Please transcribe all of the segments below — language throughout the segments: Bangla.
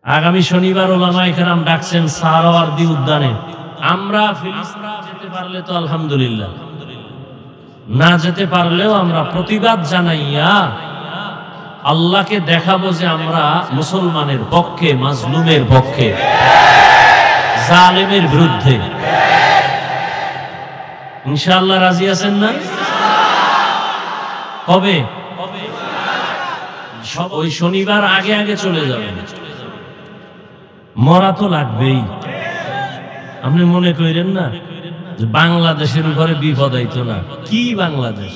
আগামী শনিবার ওলামায়ে কেরাম ডাকছেন সাহারাওয়ার্দী উদ্যানে। আমরা ফিলিস্তিন যেতে পারলে তো আলহামদুলিল্লাহ, না যেতে পারলেও আমরা প্রতিবাদ জানাইয়া আল্লাহকে দেখাবো যে আমরা মুসলমানের পক্ষে, মাজলুমের পক্ষে, জালেমের বিরুদ্ধে। ইনশাআল্লাহ রাজি আছেন না? কবে? ওই শনিবার আগে আগে চলে যাবেন। মরা তো লাগবেই। আপনি মনে করেন না যে বাংলাদেশের উপরে বিপদ আইতো না? কি বাংলাদেশ,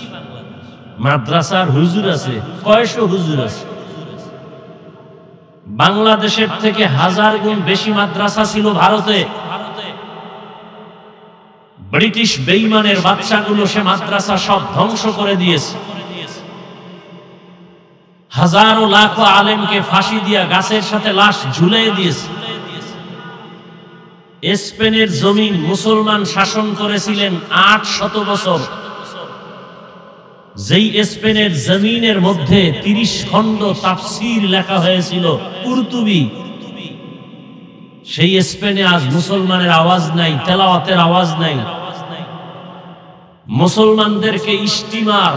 মাদ্রাসার হুজুর আছে, কয়শো হুজুর আছে। বাংলাদেশের থেকে 1000 গুণ বেশি মাদ্রাসা ছিল ভারতে। ব্রিটিশ বেঈমানের বাচ্চাগুলো সে মাদ্রাসা সব ধ্বংস করে দিয়েছে। হাজারো লাখো আলেমকে ফাঁসি দিয়া গাছের সাথে লাশ ঝুলিয়ে দিয়েছে। স্পেনের জমিন মুসলমান শাসন করেছিলেন 800 বছর। যেই স্পেনের জমিনের মধ্যে 30 খণ্ড তাফসীর লেখা হয়েছিল, কুরতুবী, সেই স্পেনে আজ মুসলমানের আওয়াজ নাই, তেলাওয়াতের আওয়াজ নাই। মুসলমানদেরকে স্টিমার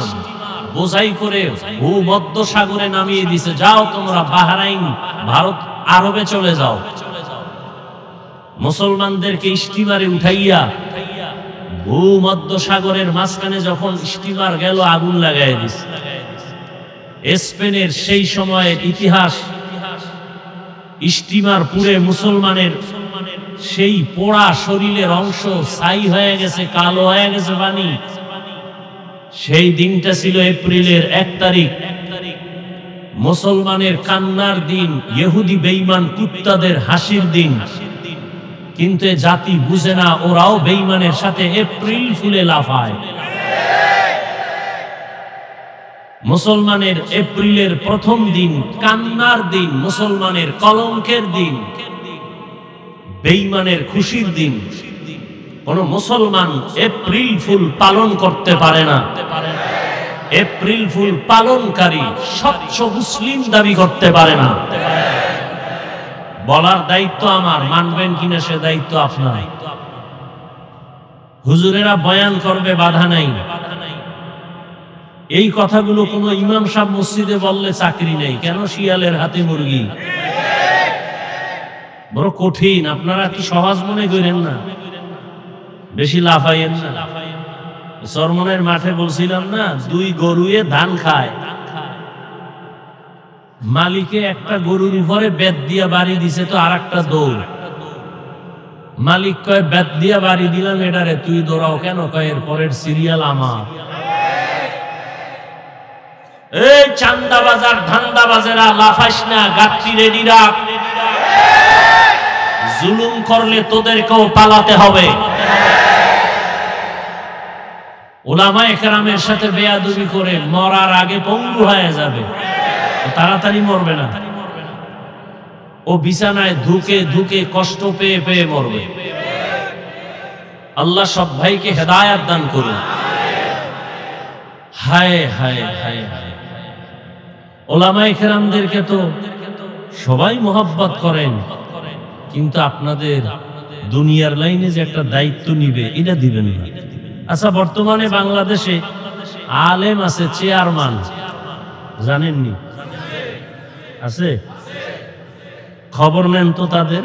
বোঝাই করে ভূমধ্য সাগরে নামিয়ে দিছে, যাও তোমরা বাহরাইন, ভারত, আরবে চলে যাও। মুসলমানদেরকে স্টিমারে উঠাইয়া ভূমধ্য সাগরের মাঝখানে যখন স্টিমার গেল, আগুন লাগাই দিছে। স্পেনের সেই সময়ের ইতিহাস, স্টিমার পুড়ে মুসলমানের সেই পোড়া শরীরের অংশ ছাই হয়ে গেছে, কালো হয়ে গেছে পানি। সেই দিনটা ছিল এপ্রিলের 1 তারিখ, মুসলমানের কান্নার দিন, ইহুদি বেঈমান কুত্তাদের হাসির দিন। কিন্তু জাতি বুঝে না, ওরাও বেঈমানের সাথে এপ্রিল ফুলে লাফায়। মুসলমানের এপ্রিলের প্রথম দিন কান্নার দিন, মুসলমানের কলঙ্কের দিন, বেঈমানের খুশির দিন। কোন মুসলমান এপ্রিল ফুল পালন করতে পারে না। এপ্রিল ফুল পালনকারী স্বচ্ছ মুসলিম দাবি করতে পারে না। বলার দায়িত্ব আমার, মানবেন কিনা সে দায়িত্ব আপনার। হুজুরেরা বয়ান করবে, বাধা নাই। এই কথাগুলো কোন ইমাম সাহেব মসজিদে বললে চাকরি নেই। কেন? শিয়ালের হাতে মুরগি। বড় কঠিন। আপনারা কি সহজ মনে করেন না? বেশি লাফাইয়েন না। চরমনের মাঠে বলছিলাম না, 2 গরুয়ে ধান খায়। মালিকে একটা গরুর উপরে বেত দিয়া বাড়ি দিছে, তো আর একটা দৌড়। মালিক কয়, বেত দিয়া বাড়ি দিলাম এটারে, তুই দৌড়াও কেন? কয়, এর পরের সিরিয়াল আমার। এই চান্দা বাজার ধান্দা বাজারা, লাফাইস না, গাট্টি রেডি রাখ। জুলুম করলে তোদেরকেও পালাতে হবে। উলামায়ে কেরামের সাথে বেয়াদবি করে মরার আগে পঙ্গু হয়ে যাবে, তাড়াতাড়ি মরবে না। ও বিছানায় ধুকে ধুকে কষ্ট পেয়ে পেয়ে মরবে। আল্লাহ সব ভাইকে হেদায়েত দান করুন। হায় হায় হায় হায়। উলামায়ে কেরামদেরকে তো সবাই মোহাব্বত করেন, কিন্তু আপনাদের দুনিয়ার লাইনে যে একটা দায়িত্ব নিবে, এটা দিবেন না। আচ্ছা, বর্তমানে বাংলাদেশে আলেম আছে, চেয়ারম্যান, জানেননি? আছে? খবর নেন তো তাদের।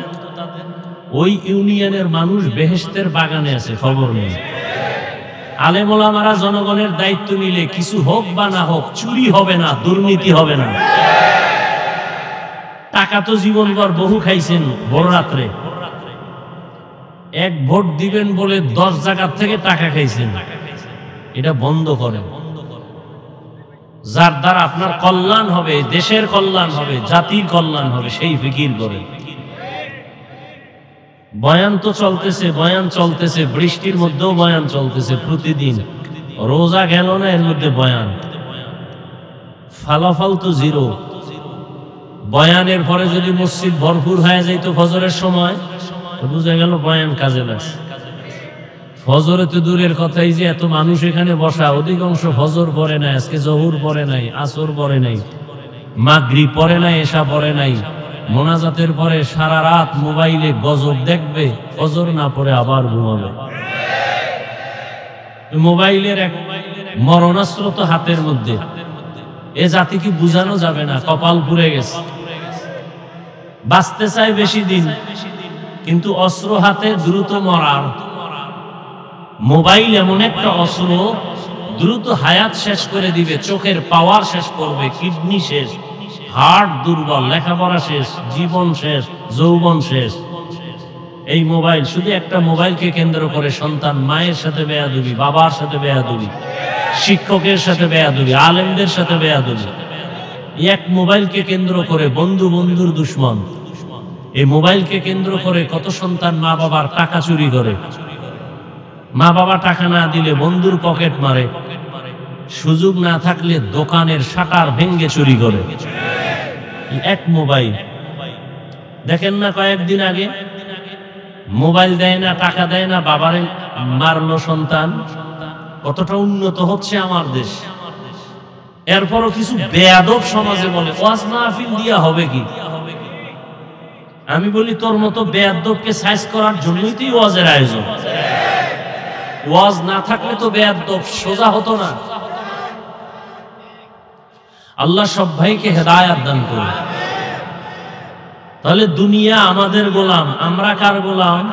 ওই ইউনিয়নের মানুষ বেহেশতের বাগানে আছে, খবর নেন। আলেম ওলামারা জনগণের দায়িত্ব নিলে কিছু হোক বা না হোক, চুরি হবে না, দুর্নীতি হবে না। টাকা তো জীবনভর বহু খাইছেন। বড় রাত্রে 1 ভোট দিবেন বলে 10 জায়গা থেকে টাকা খাইছেন। এটা বন্ধ করেন। যার দ্বারা আপনার কল্যাণ হবে, দেশের কল্যাণ হবে, জাতির কল্যাণ হবে, সেই ফিকির করেন। বয়ান তো চলতেছে, বয়ান চলতেছে, বৃষ্টির মধ্যেও বয়ান চলতেছে প্রতিদিন। রোজা গেল না, এর মধ্যে বয়ান। ফলাফল তো 0। বয়ানের পরে যদি মসজিদ ভরপুর হয়ে যাইতো ফজরের সময়, বুঝা গেল বয়ান কাজে লাগছে। ফজরে তো দূরের কথাই, যে এত মানুষ এখানে বসা, অধিকাংশ ফজর পড়ে নাই, আজকে জহুর পড়ে নাই, আসর পড়ে নাই, মাগরিব পড়ে নাই, এশা পড়ে নাই, মোনাজাতের পরে সারা রাত মোবাইলে গজব দেখবে, ফজর না পড়ে আবার ঘুমাবে। মোবাইলের এক মরণাস্ত্র তো হাতের মধ্যে, এ জাতিকে বুঝানো যাবে না, কপাল পুড়ে গেছে। বাঁচতে চায় বেশি দিন, কিন্তু অস্ত্র হাতে দ্রুত মরার। মোবাইল এমন একটা অস্ত্র, দ্রুত হায়াত শেষ করে দিবে, চোখের পাওয়ার শেষ করবে, কিডনি শেষ, হার্ট দুর্বল, লেখাপড়া শেষ, জীবন শেষ, যৌবন শেষ। এই মোবাইল, শুধু একটা মোবাইলকে কেন্দ্র করে সন্তান মায়ের সাথে বেয়াদবি, বাবার সাথে বেয়াদবি, শিক্ষকের সাথে বেয়াদবি, আলেমদের সাথে বেয়াদবি। এক মোবাইলকে কেন্দ্র করে বন্ধু বন্ধুর দুশ্মন। এই মোবাইলকে কেন্দ্র করে কত সন্তান মা বাবার টাকা চুরি করে, মা বাবা টাকা না দিলে বন্ধুর পকেট মারে, সুযোগ না থাকলে দোকানের শাটার ভেঙ্গে চুরি করে। এক মোবাইল। দেখেন না কয়েকদিন আগে মোবাইল দেয় না, টাকা দেয় না, বাবারে মারলো সন্তান। কতটা উন্নত হচ্ছে আমার দেশ। এরপরও কিছু বেয়াদব সমাজে বলে ওয়াজ মাহফিল দিয়া হবে কি। আমি বলি তোর মতো বেয়াদবকে সাইজ করার জন্যই তো ওয়াজের আয়োজন। ওয়াজ না থাকলে তো বেয়াদব সোজা হতো না। আল্লাহ সব ভাইকে হেদায়েত দান করুন। তাহলে দুনিয়া আমাদের গোলাম, আমরা কার গোলাম?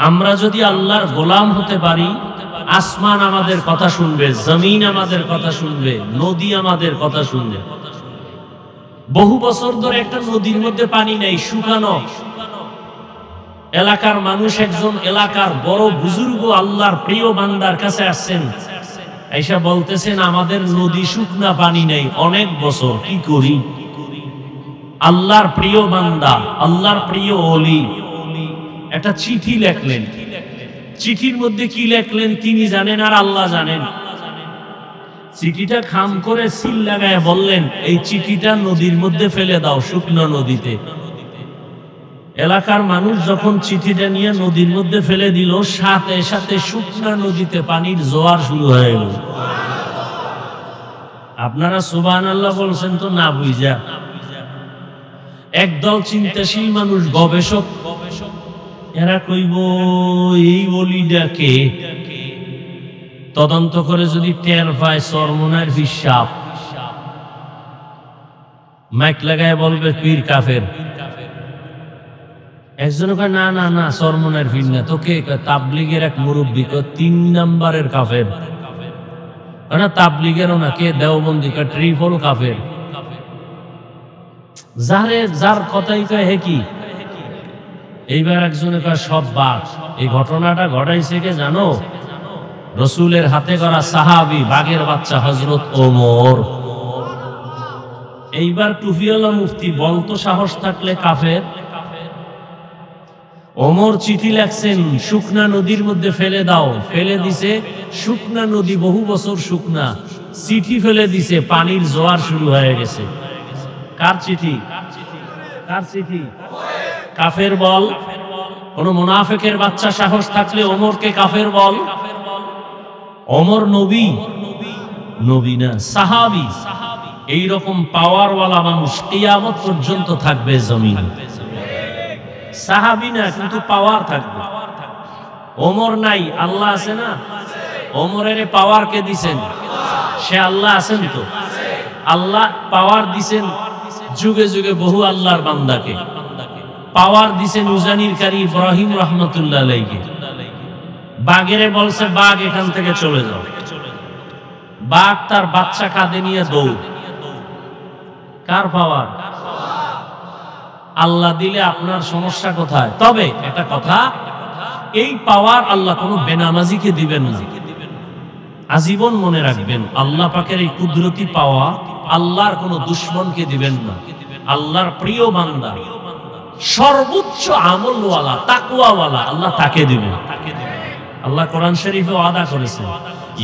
আমরা যদি আল্লাহর গোলাম হতে পারি, আসমান আমাদের কথা শুনবে, জমিন আমাদের কথা শুনবে, নদী আমাদের কথা শুনবে। বহু বছর ধরে একটা নদীর মধ্যে পানি নেই, শুকানো। এলাকার মানুষ একজন এলাকার বড় বুজুর্গ আল্লাহর প্রিয় বান্দার কাছে আসছেন, আইসা বলতেছেন আমাদের নদী শুকনা, পানি নেই অনেক বছর, কি করি? আল্লাহর প্রিয় বান্দা, আল্লাহর প্রিয় ওলি একটা চিঠি লেখলেন। চিঠির মধ্যে কি লেখলেন তিনি জানেন আর আল্লাহ জানেন। চিঠিটা খাম করে সিল লাগায় বললেন এই চিঠিটা নদীর মধ্যে ফেলে দাও, শুকনো নদীতে। এলাকার মানুষ যখন চিঠিটা নিয়ে নদীর মধ্যে ফেলে দিল, সাথে সাথে শুকনা নদীতে পানির জোয়ার শুরু হয়ে গেল। আপনারা সুবহানাল্লাহ বলছেন তো না বুঝা। একদল চিন্তাশীল মানুষ, গবেষক, এরা কইব এই ওলিটাকে তদন্ত করে যদি টের পায় চরমনার হিসাব, মাইক লাগায় বলবে পীর কাফের। একজন কয় না না না, চরমনার পীর না, তোকে তাবলিগের এক মুরব্বী 3 নাম্বারের কাফের। না তাবলিগেরও না, কে দেওবন্দি, ট্রিপল কাফের। যার কথাই কয় হে কি। এইবার একজনে কয় সব বাঘ। এই ঘটনাটা ঘটাইছে কে জানো? রসুলের হাতে করা সাহাবী, বাঘের বাচ্চা হযরত ওমর। এইবার টুফিওয়ালা মুফতি বলতো সাহস থাকলে কাফের। ওমর চিঠি লেখছেন শুকনা নদীর মধ্যে ফেলে দাও, ফেলে দিছে। শুকনা নদী বহু বছর শুকনা, চিঠি ফেলে দিছে, পানির জোয়ার শুরু হয়ে গেছে। কার চিঠি? কার চিঠি? কাফের বল। কোন মুনাফিকের বাচ্চা সাহস থাকলে ওমরকে কাফের বল। ওমর নবী? নবী না, সাহাবী। এইরকম পাওয়ারওয়ালা মানুষ কিয়ামত পর্যন্ত থাকবে জমিনে। সাহাবী না, কিন্তু পাওয়ার থাকবে। ওমর নাই, আল্লাহ আছে না। ওমরের পাওয়ার কে দিছেন? সে আল্লাহ আছেন তো। আল্লাহ পাওয়ার দিছেন যুগে যুগে বহু আল্লাহর বান্দাকে। পাওয়ার দিছেন উজানির কারি ইব্রাহিম রহমতুল্লাহ আলাইহি। বাঘেরে বলছে বাঘ এখান থেকে চলে যাও, বাঘ তার বাচ্চা কাঁধে নিয়ে দৌড়। কার পাওয়ার? আল্লাহ দিলে আপনার সমস্যা কোথায়? তবে একটা কথা, এই পাওয়ার আল্লাহ কোনো বেনামাজিকে দিবেন না। আজীবন মনে রাখবেন, আল্লাহ পাকের এই কুদরতি পাওয়া আল্লাহর কোনো দুশ্মনকে দিবেন না। আল্লাহর প্রিয় বান্দা, সর্বোচ্চ আমলওয়ালা, তাকওয়াওয়ালা, আল্লাহ তাকে দিবেন। আল্লাহ কোরআন শরীফে ওয়াদা করেছেন,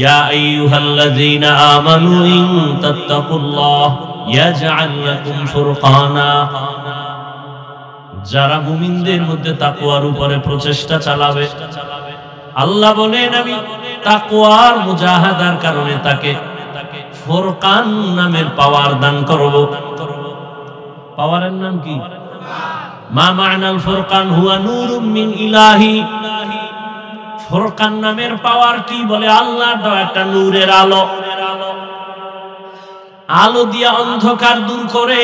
ইয়া আইয়ুহাল্লাযীনা আমানু ইন তাত্তাকুল্লাহ ইয়াজআল লাকুম ফুরকানা। যারা মুমিনদের মধ্যে তাকওয়ার উপরে প্রচেষ্টা চালাবে, আল্লাহ বলেন আমি তাকওয়ার মুজাহাদার কারণে তাকে ফুরকান নামের পাওয়ার দান করব। পাওয়ারের নাম কি? মা মা'নাল ফুরকান হুয়া নূরুম মিন ইলাহি। ফুরকান নামের পাওয়ার কি? বলে আল্লাহর দেওয়া একটা নূরের আলো, আলো দিয়া অন্ধকার দূর করে।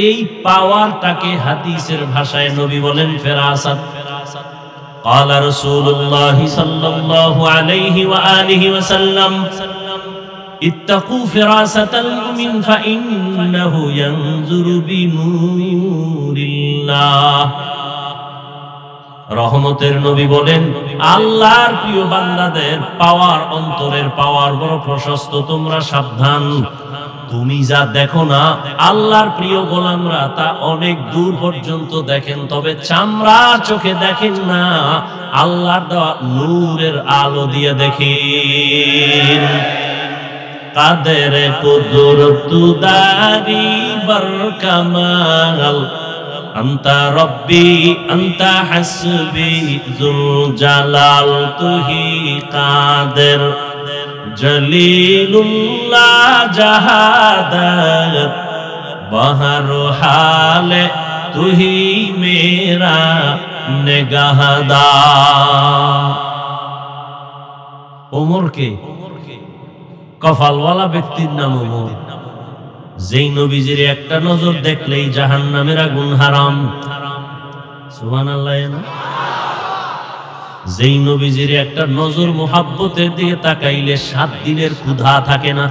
এই পাওয়ারটাকে হাদিসের ভাষায় নবী বলেন ফেরাসাত। قال رسول الله صلى الله عليه وآله وسلم اتقوا فراسة المؤمن فإنه ينظر بنور الله। রহমতের নবী বলেন আল্লাহর প্রিয় বান্দাদের পাওয়ার, অন্তরের পাওয়ার বড় প্রশস্ত, তোমরা সাবধান। তুমি যা দেখো না আল্লাহর প্রিয় গোলামরা তা অনেক দূর পর্যন্ত দেখেন, তবে চামড়া চোখে দেখেন না, আল্লাহর দেওয়া নূরের আলো দিয়ে দেখেন। কাদের কুদরত দারি বরকামাল আন্তা রব্বি আন্তা হাসবি যুল জালাল তুহি কাদের জলিলুল্লাহ জাহাদাত বহর হালে তুহি মেরা নিগাহদার। ওমরকে কফালওয়ালা ব্যক্তির নাম ওমর, যেই নবীজির একটা নজর দেখলেই জাহান্নামের আগুন হারাম। সুবহানাল্লাহ। যেই নবীজির একটা নজর মুহাব্বতের দিকে তাকাইলে 7 দিনের ক্ষুধা থাকে না।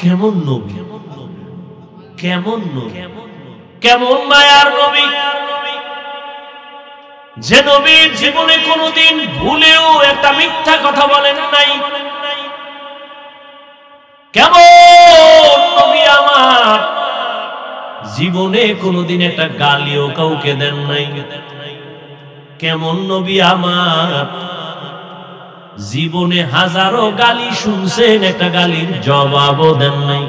কেমন নবী, কেমন নবী, কেমন মায়ার নবী, যে নবীর জীবনে কোনোদিন ভুলেও একটা মিথ্যা কথা বলেন নাই। কেমন নবী আমার, জীবনে কোনোদিন একটা গালিও কাউকে দেন নাই। কেমন নবী আমার, জীবনে হাজারো গালি শুনছেন, একটা গালির জবাবও দেন নাই।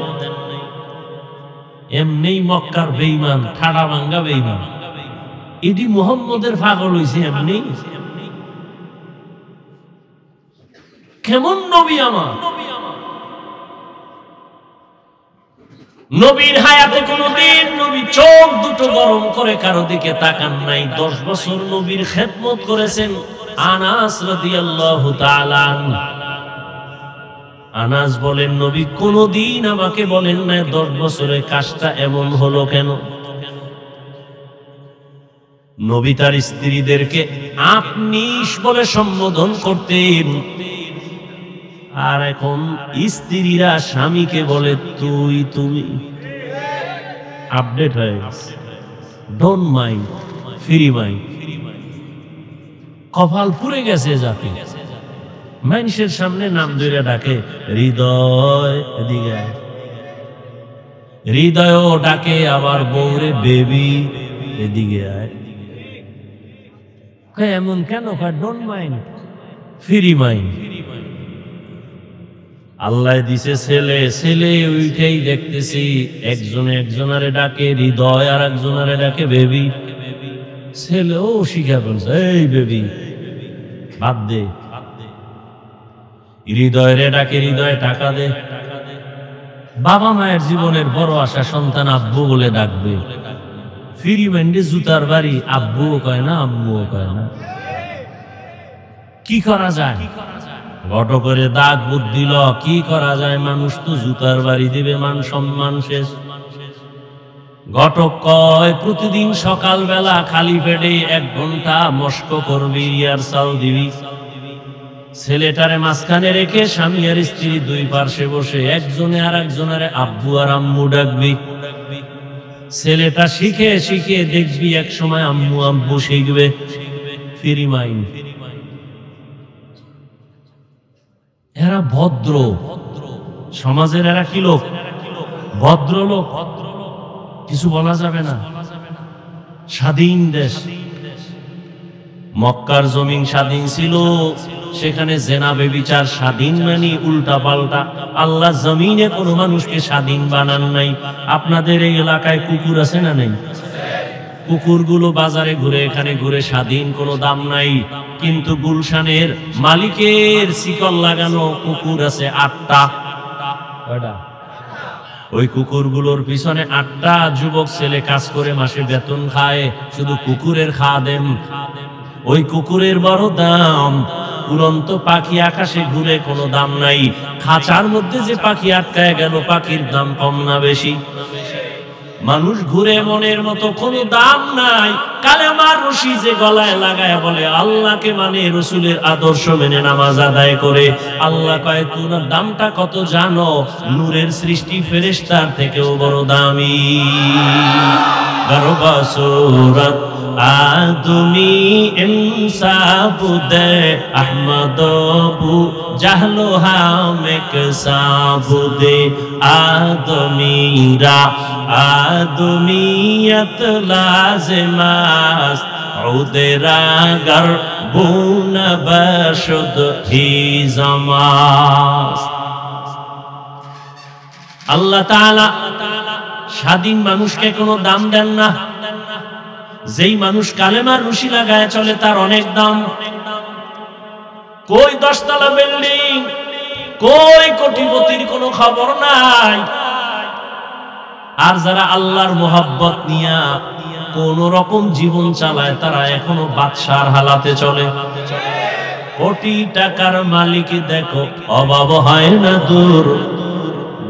এমনি মক্কার বেঈমান, ঠাড়া ভাঙ্গা বেঈমান, এটি মুহাম্মদের পাগল হইছে এমনি। কেমন নবী আমার, নবীর হায়াতে কোনদিন নবী চোখ দুটো গরম করে কারো দিকে তাকান নাই। 10 বছর নবীর খেদমত করেছেন আনাস রাদিয়াল্লাহু তাআলা। আনাস বলেন নবী কোনদিন আমাকে বলেন না 10 বছরে কাজটা এমন হলো কেন। নবী তার স্ত্রীদেরকে আপনি বলে সম্বোধন করতেন, আর এখন স্ত্রীরা স্বামীকে বলে তুই, তুমি। আপডেট হয়ে গেছে, ডোন্ট মাইন্ড, ফ্রি মাইন্ড। কপাল পুড়ে গেছে জাতি, মানুষের সামনে নাম ধরে ডাকে হৃদয়, এদিকে হৃদয়ও ডাকে, আবার বউরে বেবি, এদিকে আয়। এমন কেন? Don't mind, free mind. আল্লাহ দিছে ছেলে, ছেলে ওইটাই দেখতেছি একজনে একজনারে ডাকে হৃদয়, আর একজনারে ডাকে বেবি। ছেলেও শিখা বলছে এই বেবি বাদ দে। হৃদয় ডাকে হৃদয় টাকা দে। বাবা মায়ের জীবনের বড় আশা সন্তান আব্বু বলে ডাকবে। ফ্রি মাইন্ডে জুতার বাড়ি, আব্বুও কয় না আম্মুও কয় না। কি করা যায়? ঘটো করে দাগ বুদ্ধি ল, কি করা যায়? মানুষ তো জুতার বাড়ি দিবে, মান সম্মান শেষ। ঘটক কয় প্রতিদিন সকাল বেলা খালি পেটে 1 ঘন্টা মস্ক করবি, রিহার্সাল দিবি। ছেলেটারে মাঝখানে রেখে স্বামী আর স্ত্রী 2 পার্শ্বে বসে একজনে আর একজনের আব্বু আর আম্মু ডাকবি। ছেলেটা শিখে শিখে দেখবি এক সময় আম্মু আব্বু শিখবে। Free mind. এরা ভদ্র সমাজের, এরা কি লোক? ভদ্র লোক, কিছু বলা যাবে না। স্বাধীন দেশ, মক্কার জমিন স্বাধীন ছিল, সেখানে জেনা বেবিচার স্বাধীন মানে উল্টা পাল্টা। আল্লাহ জমিনে কোনো মানুষকে স্বাধীন বানান নাই। আপনাদের এই এলাকায় কুকুর আছে না নেই? কুকুরগুলো বাজারে ঘুরে, এখানে ঘুরে, স্বাধীন, কোনো দাম নাই। কিন্তু গুলশানের মালিকের শিকল লাগানো কুকুর আছে 8টা। ওই কুকুরগুলোর পিছনে 8টা যুবক ছেলে কাজ করে মাসে বেতন খায়, শুধু কুকুরের খাদেম। ওই কুকুরের বড় দাম। উড়ন্ত পাখি আকাশে ঘুরে কোনো দাম নাই, খাঁচার মধ্যে যে পাখি আটকায় গেল পাখির দাম কম না বেশি? মানুষ ঘুরে মনের মতো কোনো দাম নাই। কালেমার রশি যে গলায় লাগায় বলে আল্লাহকে মানে, রসুলের আদর্শ মেনে নামাজ আদায় করে, আল্লাহ কয় তোমার দামটা কত জানো? নূরের সৃষ্টি ফেরেশতার থেকেও বড় দামি। গরবা সুরত আদমি ইনসাবুদে আহমদবু জাহলো হামেক সাবুদে আদমিরা আদমিয়ত লাজমাস উদেরা গর বুন বশুদ হি জামাস। আল্লাহ তাআলা স্বাধীন মানুষকে কোনো দাম দেন না। যেই মানুষ কালেমার রশি লাগায় চলে তার অনেক দাম। কই 10 তলা বিল্ডিং, কই কোটিপতির কোনো খবর নাই। আর যারা আল্লাহর মোহাব্বত নিয়া কোন রকম জীবন চালায় তারা এখনো বাদশার হালাতে চলে। কোটি টাকার মালিক দেখো অভাব হয় না দূর,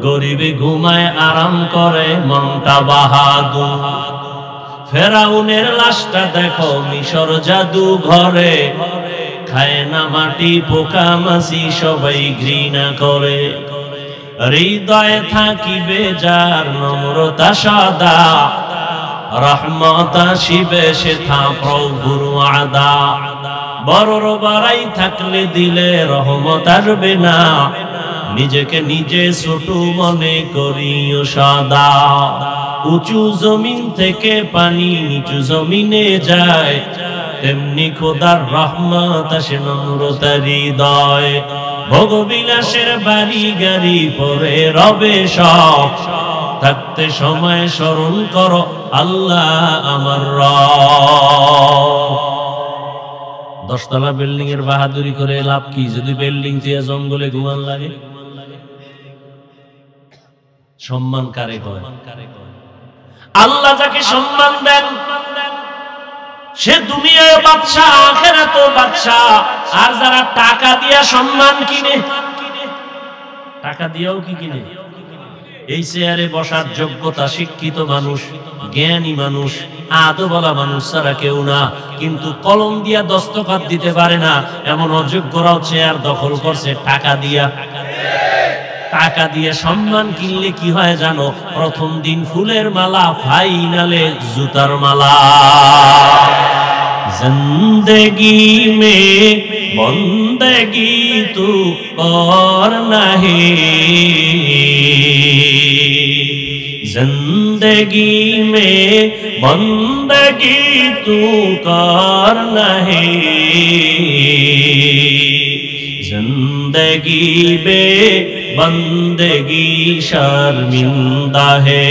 গরিবে ঘুমায় আরাম করে মনটা বাহাদুর। ফেরাউনের লাশটা দেখো মিশর জাদু ঘরে, খায় না মাটি পোকা মাছি সবাই ঘৃণা করে। হৃদয়ে থাকিবে যার নম্রতা সদা, রহমত আসিবে সেথা প্রভুর ওয়াদা। বড়র বাড়াই থাকলে দিলে রহমত আসবে না, নিজেকে নিজে ছোট মনে করিও সদা। উঁচু জমিন থেকে পানি নিচু জমিনে যায়, তেমনি খোদার রহমত আসে নম্রতা হৃদয়। ভোগবিলাসের বাড়ি গাড়ি পরে রবে সব, থাকতে সময় স্মরণ করো আল্লাহ আমার রব। 10 তলা বিল্ডিং এর বাহাদুরি করে লাভ কি যদি বিল্ডিং দিয়ে জঙ্গলে ঘুমান লাগে? সম্মান কারে কয়? আল্লাহ যাকে সম্মান দেন সে দুনিয়ায় বাদশা, আখিরাতেও বাদশা। আর যারা টাকা দিয়া সম্মান কিনে, টাকা দিয়েও কি কিনে? এই চেয়ারে বসার যোগ্যতা শিক্ষিত মানুষ, জ্ঞানী মানুষ, আদবওয়ালা মানুষ ছাড়া কেউ না। কিন্তু কলম দিয়া দস্তখত দিতে পারে না এমন অযোগ্যরাও চেয়ার দখল করছে টাকা দিয়া। টাকা দিয়ে সম্মান কিনলে কি হয় জানো? প্রথম দিন ফুলের মালা, ফাইনালে জুতার মালা। জিন্দেগি মে বন্দেগি তু করনা হে, जिंदगी में बंदगी तू करना है, जिंदगी बे बंदगी शर्मिंदा है,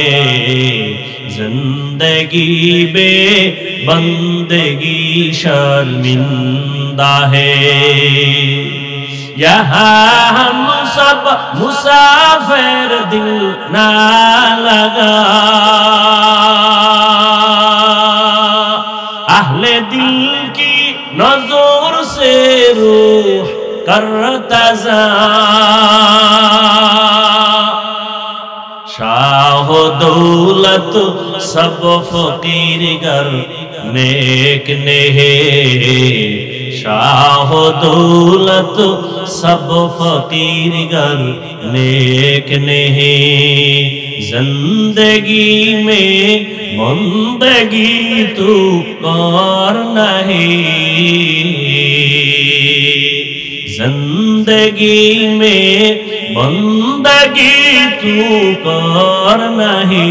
जिंदगी बे बंदगी शर्मिंदा है। यहाँ हम सब मुसाफिर दिल ना लगा, अहले दिल की नजर से रूह करता जा, शाह दौलत सब फकीर गर नेक नेहे, शाह दौलत सब फकीर गर नेक नहीं, जिंदगी में बंदगी तू करना है, जिंदगी में बंदगी तू करना है,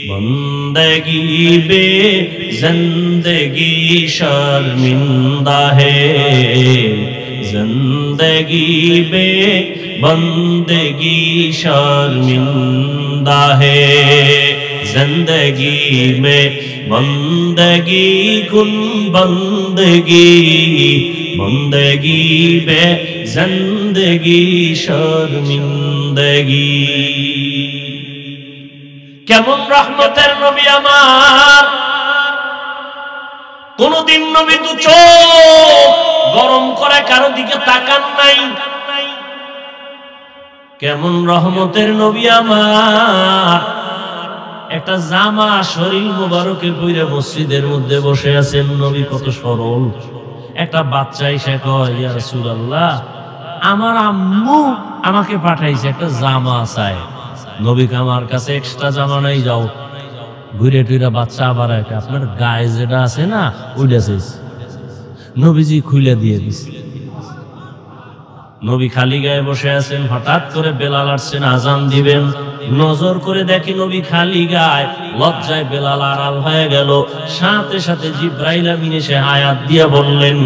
बंदगी बे जिंदगी शर्मिंदा है, जिंदगी बे बंदगी शर्मिंदा है, जिंदगी में बंदगी कुन बंदगी बंदगी बे जिंदगी शर्मिंदगी কেমন রহমতের নবী আমার কোনদিন নবী দু চোখ গরম করে কারো দিকে তাকান নাই কেমন রহমতের নবী আমার একটা জামা শরীর মোবারকে পরে মসজিদের মধ্যে বসে আছেন নবী কত সরল একটা বাচ্চা এসে কয় ইয়া রাসূলুল্লাহ আমার আম্মু আমাকে পাঠাইছে একটা জামা চাই নবী আমার কাছে এক্সট্রা জামা নাই যাও ঘুরে টুরে বাচ্চা আবার একটা আপনার গায়ে যেটা আছে না ওইটা শেষ নবীজি খুলে দিয়ে দিছে নবী খালি গায়ে বসে আছেন হঠাৎ করে বেলাল আসছেন আজান দিবেন নজর করে দেখি নবী খালি গায়ে লজ্জায় বেলাল আড়াল হয়ে গেল সাথে সাথে জিবরাইল আমিন এসে আয়াত দিয়ে বললেন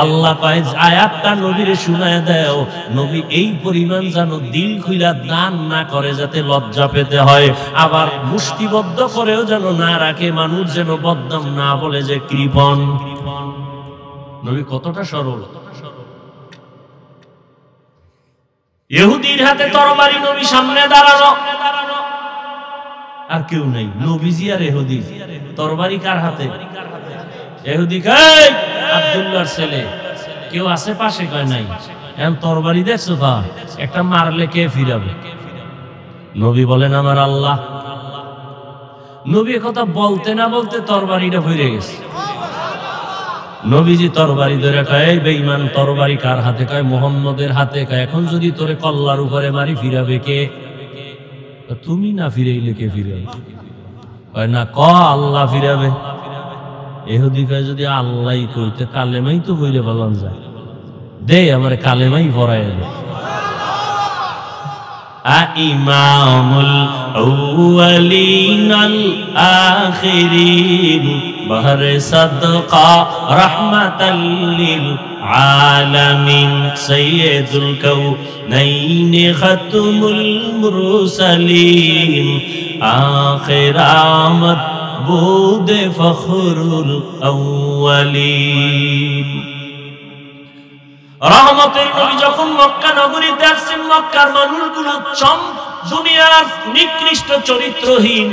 আল্লাহ কয় আয়াতটা নবীরে শুনায় দাও নবী এই পরিমাণ যেন দিল খুইলা দান না করে যাতে লজ্জা পেতে হয় আবার মুষ্টিবদ্ধ করেও যেন না রাখে মানুষ যেন বদনাম না বলে যে কৃপণ নবী কতটা সরল ইহুদির হাতে তরবারি নবী সামনে দাঁড়ানো আর কেউ নাই নবীজি আর ইহুদি তরবারি কার হাতে ইহুদি কয় আব্দুল্লাহর ছেলে কেউ আছে পাশে কয় নাই এখন তরবারি দেখছো কা একটা মারলে কে ফিরাবে নবী বলেন আমার আল্লাহ নবী কথা বলতে না বলতে তরবারিটা ফিরে গেছে নবীজি তরবারি ধরে কয় এই বেঈমান তরবারি কার হাতে কয় মুহাম্মদের হাতে কয় এখন যদি তোরে কল্লার উপরে মারি ফিরাবে কে তুমি না ফিরাইলে কে ফিরাবে কয় না ক আল্লাহ ফিরাবে ইহুদি কয় যদি আল্লাহই কইতে কালেমাই তো বইলে বলন যায় দে আমারে কালেমাই পড়ায় দে ইমামুল আউয়ালিন আল আখিরিন বহরে সাদকা রাহমাতাল লিল আলামিন সাইয়্যিদুল কাউনাইন খাতমুল মুরসালিন আখির আমদ বুদ ফখরুল আউয়ালিন রহমতের নবী যখন মক্কা নগরীতে আসছেন মক্কার মানুষগুলো দুনিয়ার নিকৃষ্ট চরিত্রহীন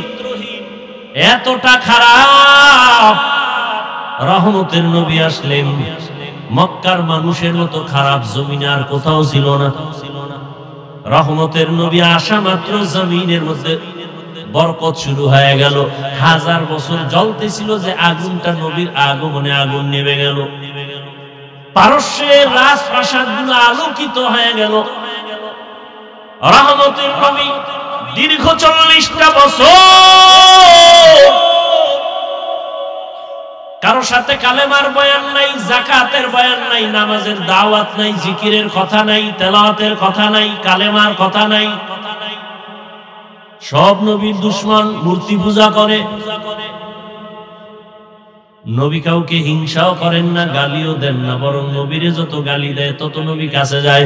এতটা খারাপ রহমতের নবী আসলেন মক্কার মানুষের মতো খারাপ জমিনে আর কোথাও ছিল না রহমতের নবী আসা মাত্র জমিনের মধ্যে বরকত শুরু হয়ে গেল 1000 বছর জ্বলতেছিল যে আগুনটা নবীর আগমনে আগুন নেমে গেল পারস্যের রাজপ্রাসাদগুলো আলোকিত হয়ে গেল রহমতের নবী দীর্ঘ 40টা বছর কারো সাথে কালেমার বয়ান নাই যাকাতের বয়ান নাই নামাজের দাওয়াত নাই জিকিরের কথা নাই তেলাওয়াতের কথা নাই কালেমার কথা নাই সব নবীর দুশমন মূর্তি পূজা করে নবী কাউকে হিংসাও করেন না গালিও দেন না বরং নবীরে যত গালি দেয় তত নবী কাছে যায়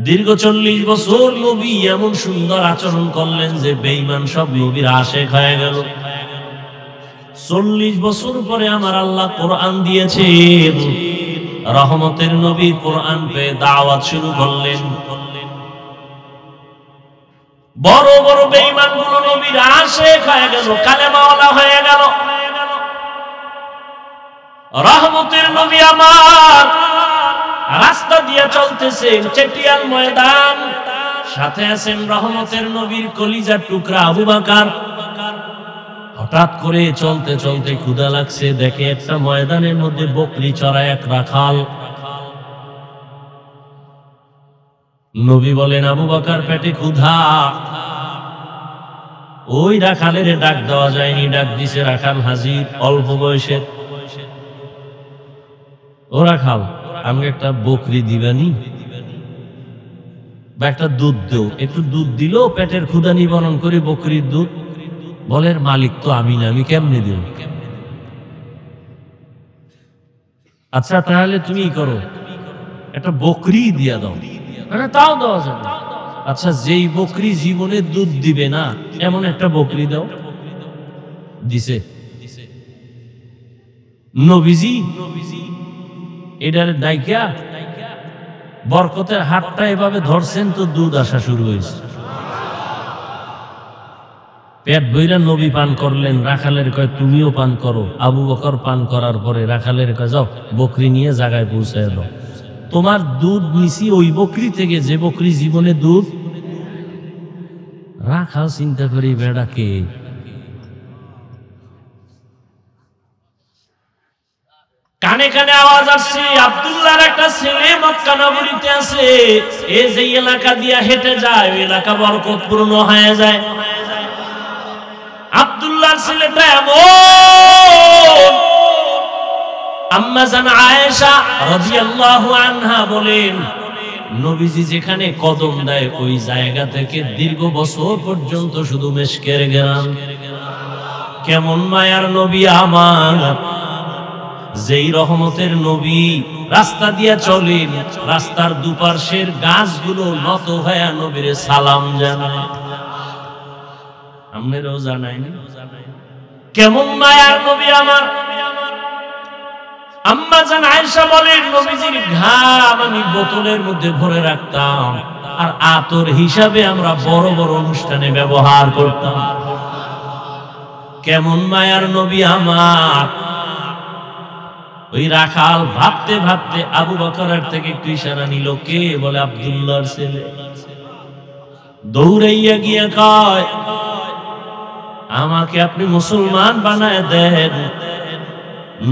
দীর্ঘ 40 বছর নবী এমন সুন্দর আচরণ করলেন যে বেঈমান সব নবীর আশিক হয়ে গেল 40 বছর পরে আমার আল্লাহ কোরআন দিয়েছেন রহমতের নবী কোরআন পেয়ে দাওয়াত শুরু করলেন বড় বড় বেঈমানগুলো নবীর আশিক হয়ে গেল কালেমাওয়ালা হয়ে গেল রহমতের নবী আমার রাস্তা দিয়ে চলতেছেন চেটিয়াল ময়দান সাথে আছেন রহমতের নবীর কলিজার টুকরা আবু বকর হঠাৎ করে চলতে চলতে ক্ষুধা লাগছে দেখে একটা ময়দানের মধ্যে বকরি চড়ায় এক রাখাল নবী বলেন আবু বকর পেটে ক্ষুধা ওই রাখালের ডাক দেওয়া যায়নি ডাক দিছে রাখাল হাজির অল্প বয়সের ও রাখাল আমাকে একটা বকরি দিবানি বা একটা দুধ দেও একটু দুধ দিল পেটের ক্ষুধা নিবারণ করে বকরির দুধ বলের মালিক তো আমি না আমি কেমনে দেব আচ্ছা তাহলে তুমি করো একটা বকরি দিয়া দাও মানে তাও দেওয়া যাবে আচ্ছা যেই বকরি জীবনে দুধ দিবে না এমন একটা বকরি দাও দিছে নবীজি এটার ডাইকা বরকতের হাতটা এভাবে ধরছেন তো দুধ আসা শুরু হয়েছে। পেট বইরা নবী পান করলেন, রাখালের কয় তুমিও পান করো। আবু বকর পান করার পরে রাখালের কয় যাও বকরি নিয়ে জায়গায় পৌঁছায় দাও। তোমার দুধ নিছি ওই বকরি থেকে যে বকরি জীবনে দুধ। রাখাল চিন্তা করি বেড়াকে কানে কানে আওয়াজ আসছে আব্দুল্লাহর একটা ছেলে মক্কা নগরীতে আছে, এ যে এলাকা দিয়া হেঁটে যায় ওই এলাকা বরকতপূর্ণ হয়ে যায়। আব্দুল্লাহর ছেলেটা এমন, আম্মা জান আয়েশা রাদিয়াল্লাহু আনহা বলেন নবীজি যেখানে কদম দেয় ওই জায়গা থেকে দীর্ঘ বছর পর্যন্ত শুধু মেশকের ঘ্রাণ। কেমন মায়ার নবী আমার, যেই রহমতের নবী রাস্তা দিয়া চলেন, রাস্তার দুপাশের গাছগুলো নত হয়ে নবীর সালাম জানায়। আপনারাও জানাইনি কেমন মায়ার নবী আমার। আম্মা জান আয়েশা বলেন নবীজির ঘাম আমি বোতলের মধ্যে ভরে রাখতাম আর আতর হিসাবে আমরা বড় বড় অনুষ্ঠানে ব্যবহার করতাম। কেমন মায়ার নবী আমার। ওই রাখাল ভাবতে ভাবতে আবু বকরের থেকে একটু ইশারা নিল, কে? বলে আব্দুল্লাহর ছেলে। দৌড়াইয়া গিয়ে কয় আমাকে আপনি মুসলমান বানায় দেন।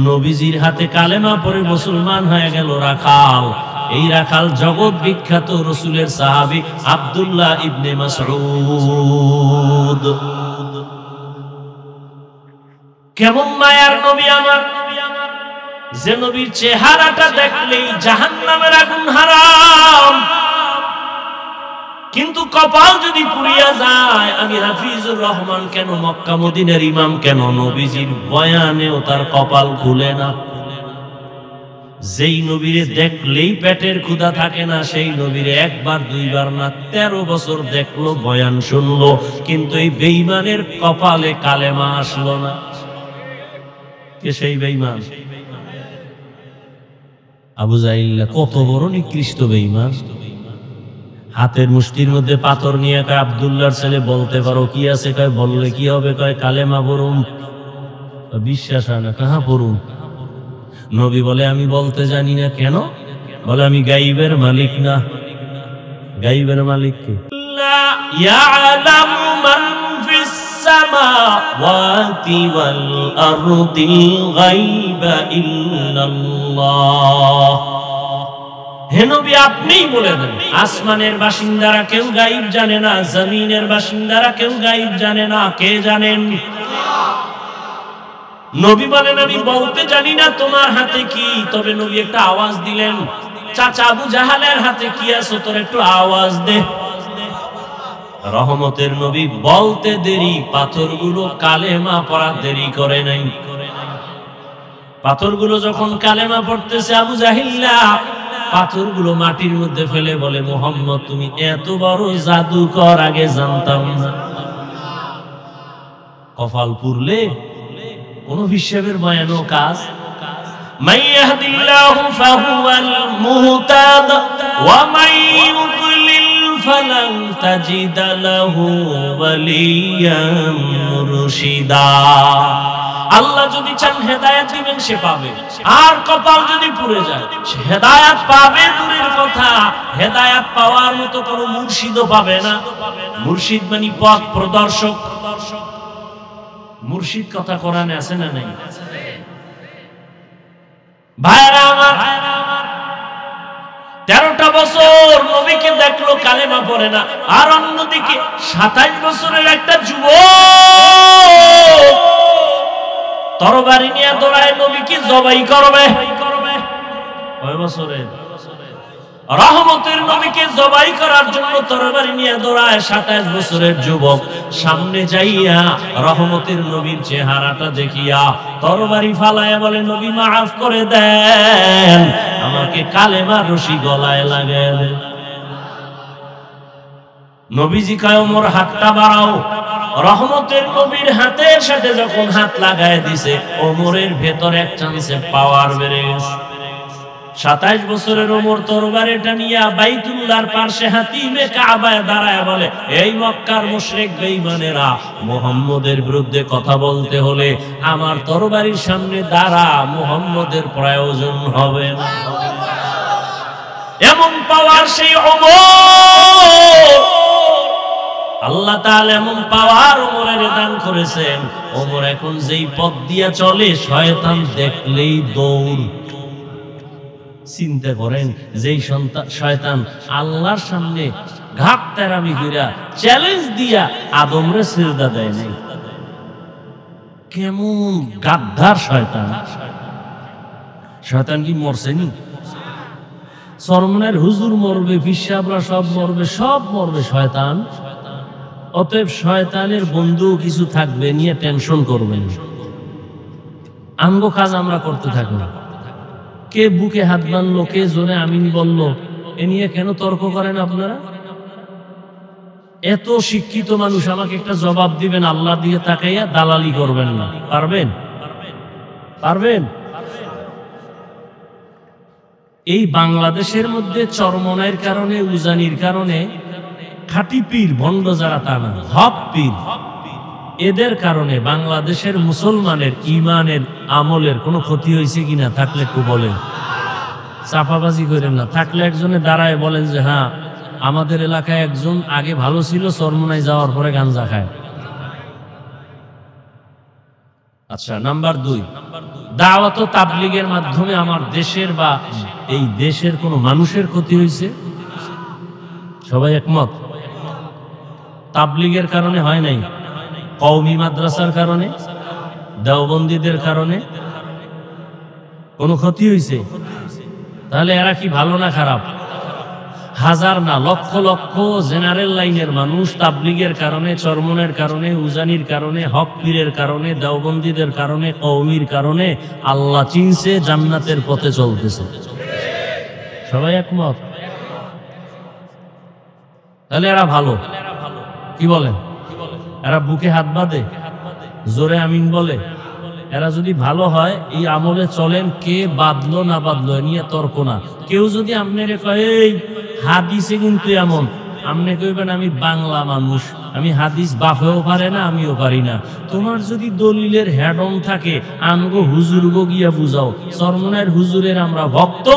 নবীজির হাতে কালেমা পড়ে মুসলমান হয়ে গেল রাখাল। এই রাখাল জগৎ বিখ্যাত রাসূলের সাহাবী আব্দুল্লাহ ইবনে মাসউদ। কেমন মায়ার নবী আমার, যে নবীর চেহারাটা দেখলেই জাহান্নামের আগুন হারাম, কিন্তু কপাল যদি পুড়িয়া যায়। আমি হাফিজুর রহমান কেন, মক্কা মদিনার ইমাম কেন, নবীজির বয়ানেও তার কপাল খুলে না। যেই নবীরে দেখলেই পেটের ক্ষুধা থাকে না, সেই নবীরে একবার দুইবার না 13 বছর দেখলো, বয়ান শুনলো, কিন্তু এই বেঈমানের কপালে কালেমা আসলো না। কে সেই বেঈমান? আবু জাহিল। কত বড় নিকৃষ্ট বেঈমান। হাতের মুষ্টির মধ্যে পাথর নিয়ে কয় আব্দুল্লাহর ছেলে বলতে পারো কি আছে? কয় বললে কি হবে? কয় কালেমা পড়ুন। বিশ্বাস হয় না, কাহা পড়ুন? নবী বলে আমি বলতে জানি না। কেন? বলে আমি গাইবের মালিক না। গাইবের মালিক কে? লা ইয়ালামু মান ফিস সামাওয়াতি ওয়াল আরদিল গায়বা ইল্লাল্লাহ। হে নবী আপনিই বলে দেন, আসমানের বাসিন্দারা কেউ গায়েব জানে না, জমিনের বাসিন্দারা কেউ গায়েব জানে না। কে জানেন? নবী বলেন আমি বলতে জানি না তোমার হাতে কি। তবে নবী একটা আওয়াজ দিলেন, চাচা আবু জাহালের হাতে কি আছে তোর একটু আওয়াজ দে। রহমতের নবী বলতে দেরি, পাথরগুলো কালেমা পড়া দেরি করে নাই। পাথরগুলো যখন কালেমা পড়তেছে, আবু জাহিল্লা পাথরগুলো মাটির মধ্যে ফেলে বলে মুহাম্মদ তুমি এত বড় জাদুকর, আগে জানতাম না। কপাল পুরলে কোন হিসাবের বয়ানো কাজ। মান ইয়াহদিল্লাহু ফাহুয়াল মুহতাদ ওয়া মান ইউদ্লিল ফালান তাজিদা লাহু ওয়ালিয়াম মুরশিদা। আল্লাহ যদি চান হেদায়েত দিবেন সে পাবে, আর কপাল যদি পুড়ে যায় সে হেদায়েত পাবে দূরের কথা, হেদায়েত পাওয়ার মতো কোনো মুর্শিদও পাবে না। মুর্শিদ মানে পথ প্রদর্শক। মুর্শিদ কথা কোরআনে আছে না নাই? ভাইরা আমার, 13টা বছর নবীকে দেখলো কালেমা পড়ে না, আর অন্যদিকে 27 বছরের একটা যুবক তরবারি নিয়ে দৌড়ায় নবীকে জবাই করবে। কয় বছরের? রহমতের নবীকে জবাই করার জন্য তরবারি নিয়ে দৌড়ায় 27 বছরের যুবক। সামনে যাইয়া রহমতের নবীর চেহারাটা দেখিয়া তরবারি ফালায়া বলে নবী মাফ করে দেন, আমাকে কালেমার রশি গলায় লাগায় দেন। নবীজি কয় ওমর হাতটা বাড়াও। রহমতের নবীর হাতের সাথে যখন হাত লাগায় দিছে, ওমরের ভেতর এক চান্সে পাওয়ার বেড়ে গেছে। 27 বছরের ওমর তরবারিটা নিয়ে বাইতুল্লাহর পাশে হাতিমে কাবায় দাঁড়ায় বলে, এই মক্কার মুশরিক বেঈমানেরা, মুহাম্মদের বিরুদ্ধে কথা বলতে হলে আমার তরবারির সামনে দাঁড়া, মুহাম্মদের প্রয়োজন হবে না। এমন পাওয়ার সেই ওমর, আল্লাহ তাআলা এমন পাওয়ার ওমরের দান করেছেন। ওমর এখন যেই পথ দিয়া চলে, শয়তান দেখলেই দৌড়। চিন্তা করেন, যেই শয়তান আল্লাহর সামনে ঘাট তেরামি কইরা চ্যালেঞ্জ দিয়া আদমরে সিজদা দেয় নাই, কেমন গাদ্দার শয়তান! শয়তান কি মরছেনি? চরমনের হুজুর মরবে, পিসাবরা সব মরবে, সব মরবে, শয়তান। অতএব শয়তানের বন্ধু কিছু থাকবে, নিয়ে টেনশন করবেন। আমগো কাজ আমরা করতে থাকবো। কে বুকে হাত বাঁধলো, কে জোরে আমিন বললো, এ নিয়ে কেন তর্ক করেন আপনারা? এত শিক্ষিত মানুষ, আমাকে একটা জবাব দিবেন, আল্লাহ দিয়ে তাকাইয়া দালালি করবেন না। পারবেন? পারবেন? এই বাংলাদেশের মধ্যে চরমনাইয়ের কারণে, উজানির কারণে, খাঁটি পীর ভণ্ড যারা তা না, হক পীর, এদের কারণে বাংলাদেশের মুসলমানের ইমানের আমলের কোনো ক্ষতি হয়েছে কিনা থাকলে একটু বলেন। চাপাবাজি করেন না। থাকলে একজনে দাঁড়ায় বলেন যে হ্যাঁ, আমাদের এলাকায় একজন আগে ভালো ছিল, চরমনাই যাওয়ার পরে গাঞ্জা খায়। আচ্ছা, নাম্বার 2, দাওয়াত ও তাবলীগের মাধ্যমে আমার দেশের বা এই দেশের কোনো মানুষের ক্ষতি হয়েছে? সবাই একমত? তাবলীগের কারণে হয় নাই, কওমি মাদ্রাসার কারণে, দেওবন্দীদের কারণে কোনো ক্ষতি হয়েছে? তাহলে এরা কি ভালো না খারাপ? হাজার না, লক্ষ লক্ষ জেনারেল লাইনের মানুষ তাবলীগের কারণে, চরমনের কারণে, উজানির কারণে, হক পীরের কারণে, দেওবন্দীদের কারণে, কওমির কারণে আল্লাহ চিনছে, জান্নাতের পথে চলতেছে। সবাই একমত? তাহলে এরা ভালো। কি বলেন? এরা বুকে হাত বাঁধে, জোরে আমিন বলে। এরা যদি ভালো হয়, এই আমলে চলেন, কে বাঁধলো না বাঁধলো নিয়ে তর্ক না। কেউ যদি আপনারে কয় এই হাদিসে কিন্তু এমন, আপনি কইবেন আমি বাংলা মানুষ, আমি হাদিস বাফেও পারে না, আমিও পারি না। তোমার যদি দলিলের হেডন থাকে, আমগো হুজুর গো গিয়া বুঝাও। চরমনের হুজুরের আমরা ভক্ত,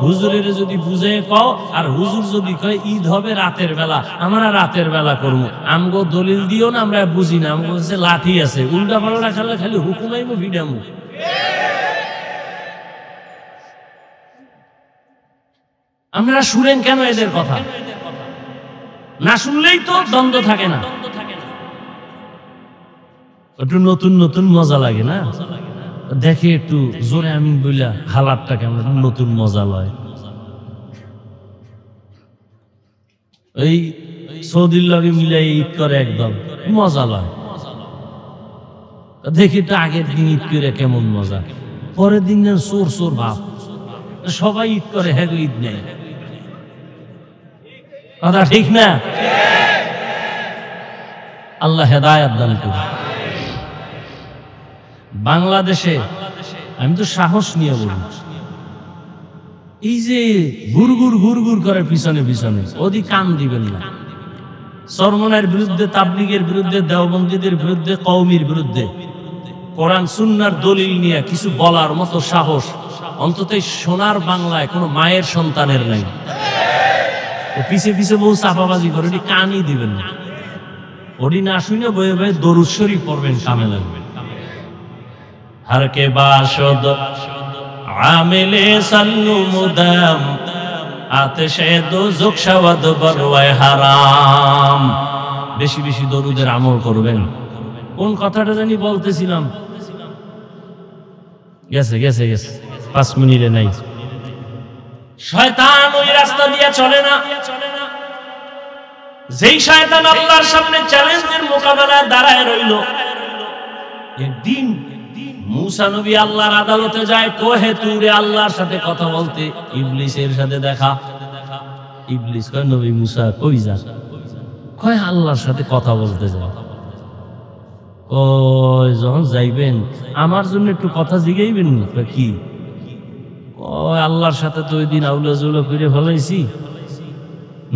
হুজুরের যদি বুঝে কও, আর হুজুর যদি কয় ঈদ হবে রাতের বেলা, আমরা রাতের বেলা করবো। আমগো দলিল দিও না, আমরা বুঝি না, আমগো কাছে লাঠি আছে, উল্টা পাল্টা খেলে খালি হুকুমাইমু ভিডামু। আপনারা শুনেন কেন এদের কথা? না শুনলেই তো দ্বন্দ্ব থাকে না। একটু নতুন নতুন মজা লাগে না? দেখে একটু জোরে আমিন বইলা হালাতটা কেমন নতুন মজা লয়। এই সৌদির লগে মিলে ঈদ করে একদম মজা লয়। দেখি তো আগের দিন ঈদ করে কেমন মজা, পরের দিন চোর চোর ভাব। সবাই ঈদ করে, হ্যাঁ ঈদ নেই। কথা ঠিক না? আল্লাহ হেদায়েত দান করুন। বাংলাদেশে আমি তো সাহস নিয়ে বলি, এই যে গুড়গুড় গুড়গুড় করে পিছনে পিছনে, ওদি কান দিবেন না। চরমনের বিরুদ্ধে, তাবলীগের বিরুদ্ধে, দেওবন্দীদের বিরুদ্ধে, কওমির বিরুদ্ধে কোরআন সুন্নাহর দলিল নিয়ে কিছু বলার মতো সাহস অন্তত সোনার বাংলায় কোনো মায়ের সন্তানের নাই। পিছে পিছে বহু চাপাবাজি করে, ওটি কানই দিবেন না। ওটি না শুনে বয়ে বয়ে দরুদ শরীফ পড়বেন, কামে লাগবেন। हर के बाशद आमिले सल्लु मुदम आतिशे दोजख शवद बरवाए হারাম। বেশি বেশি দরুদের আমল করবেন। কোন কথাটা জানি বলতেছিলাম, গেছে গেছে গেছে, 5 মিনিটে নাই। শয়তান ওই রাস্তা দিয়ে চলে না, যেই শয়তান আল্লাহর সামনে চ্যালেঞ্জের মোকাবেলায় দাঁড়ায় রইল। একদিন মুসা নবী আল্লাহর আদালতে যায়, কোহে তুরে আল্লাহর সাথে কথা বলতে, ইবলিসের সাথে দেখা। ইবলিস কয় নবী মুসা কই যান? কয় আল্লাহর সাথে কথা বলতে যাও। কয় যখন যাইবেন আমার জন্য একটু কথা জিগাইবেন না। কয় কি? কয় আল্লাহর সাথে তো ওই দিন আউলা জৌলা করে ফেলাইছি,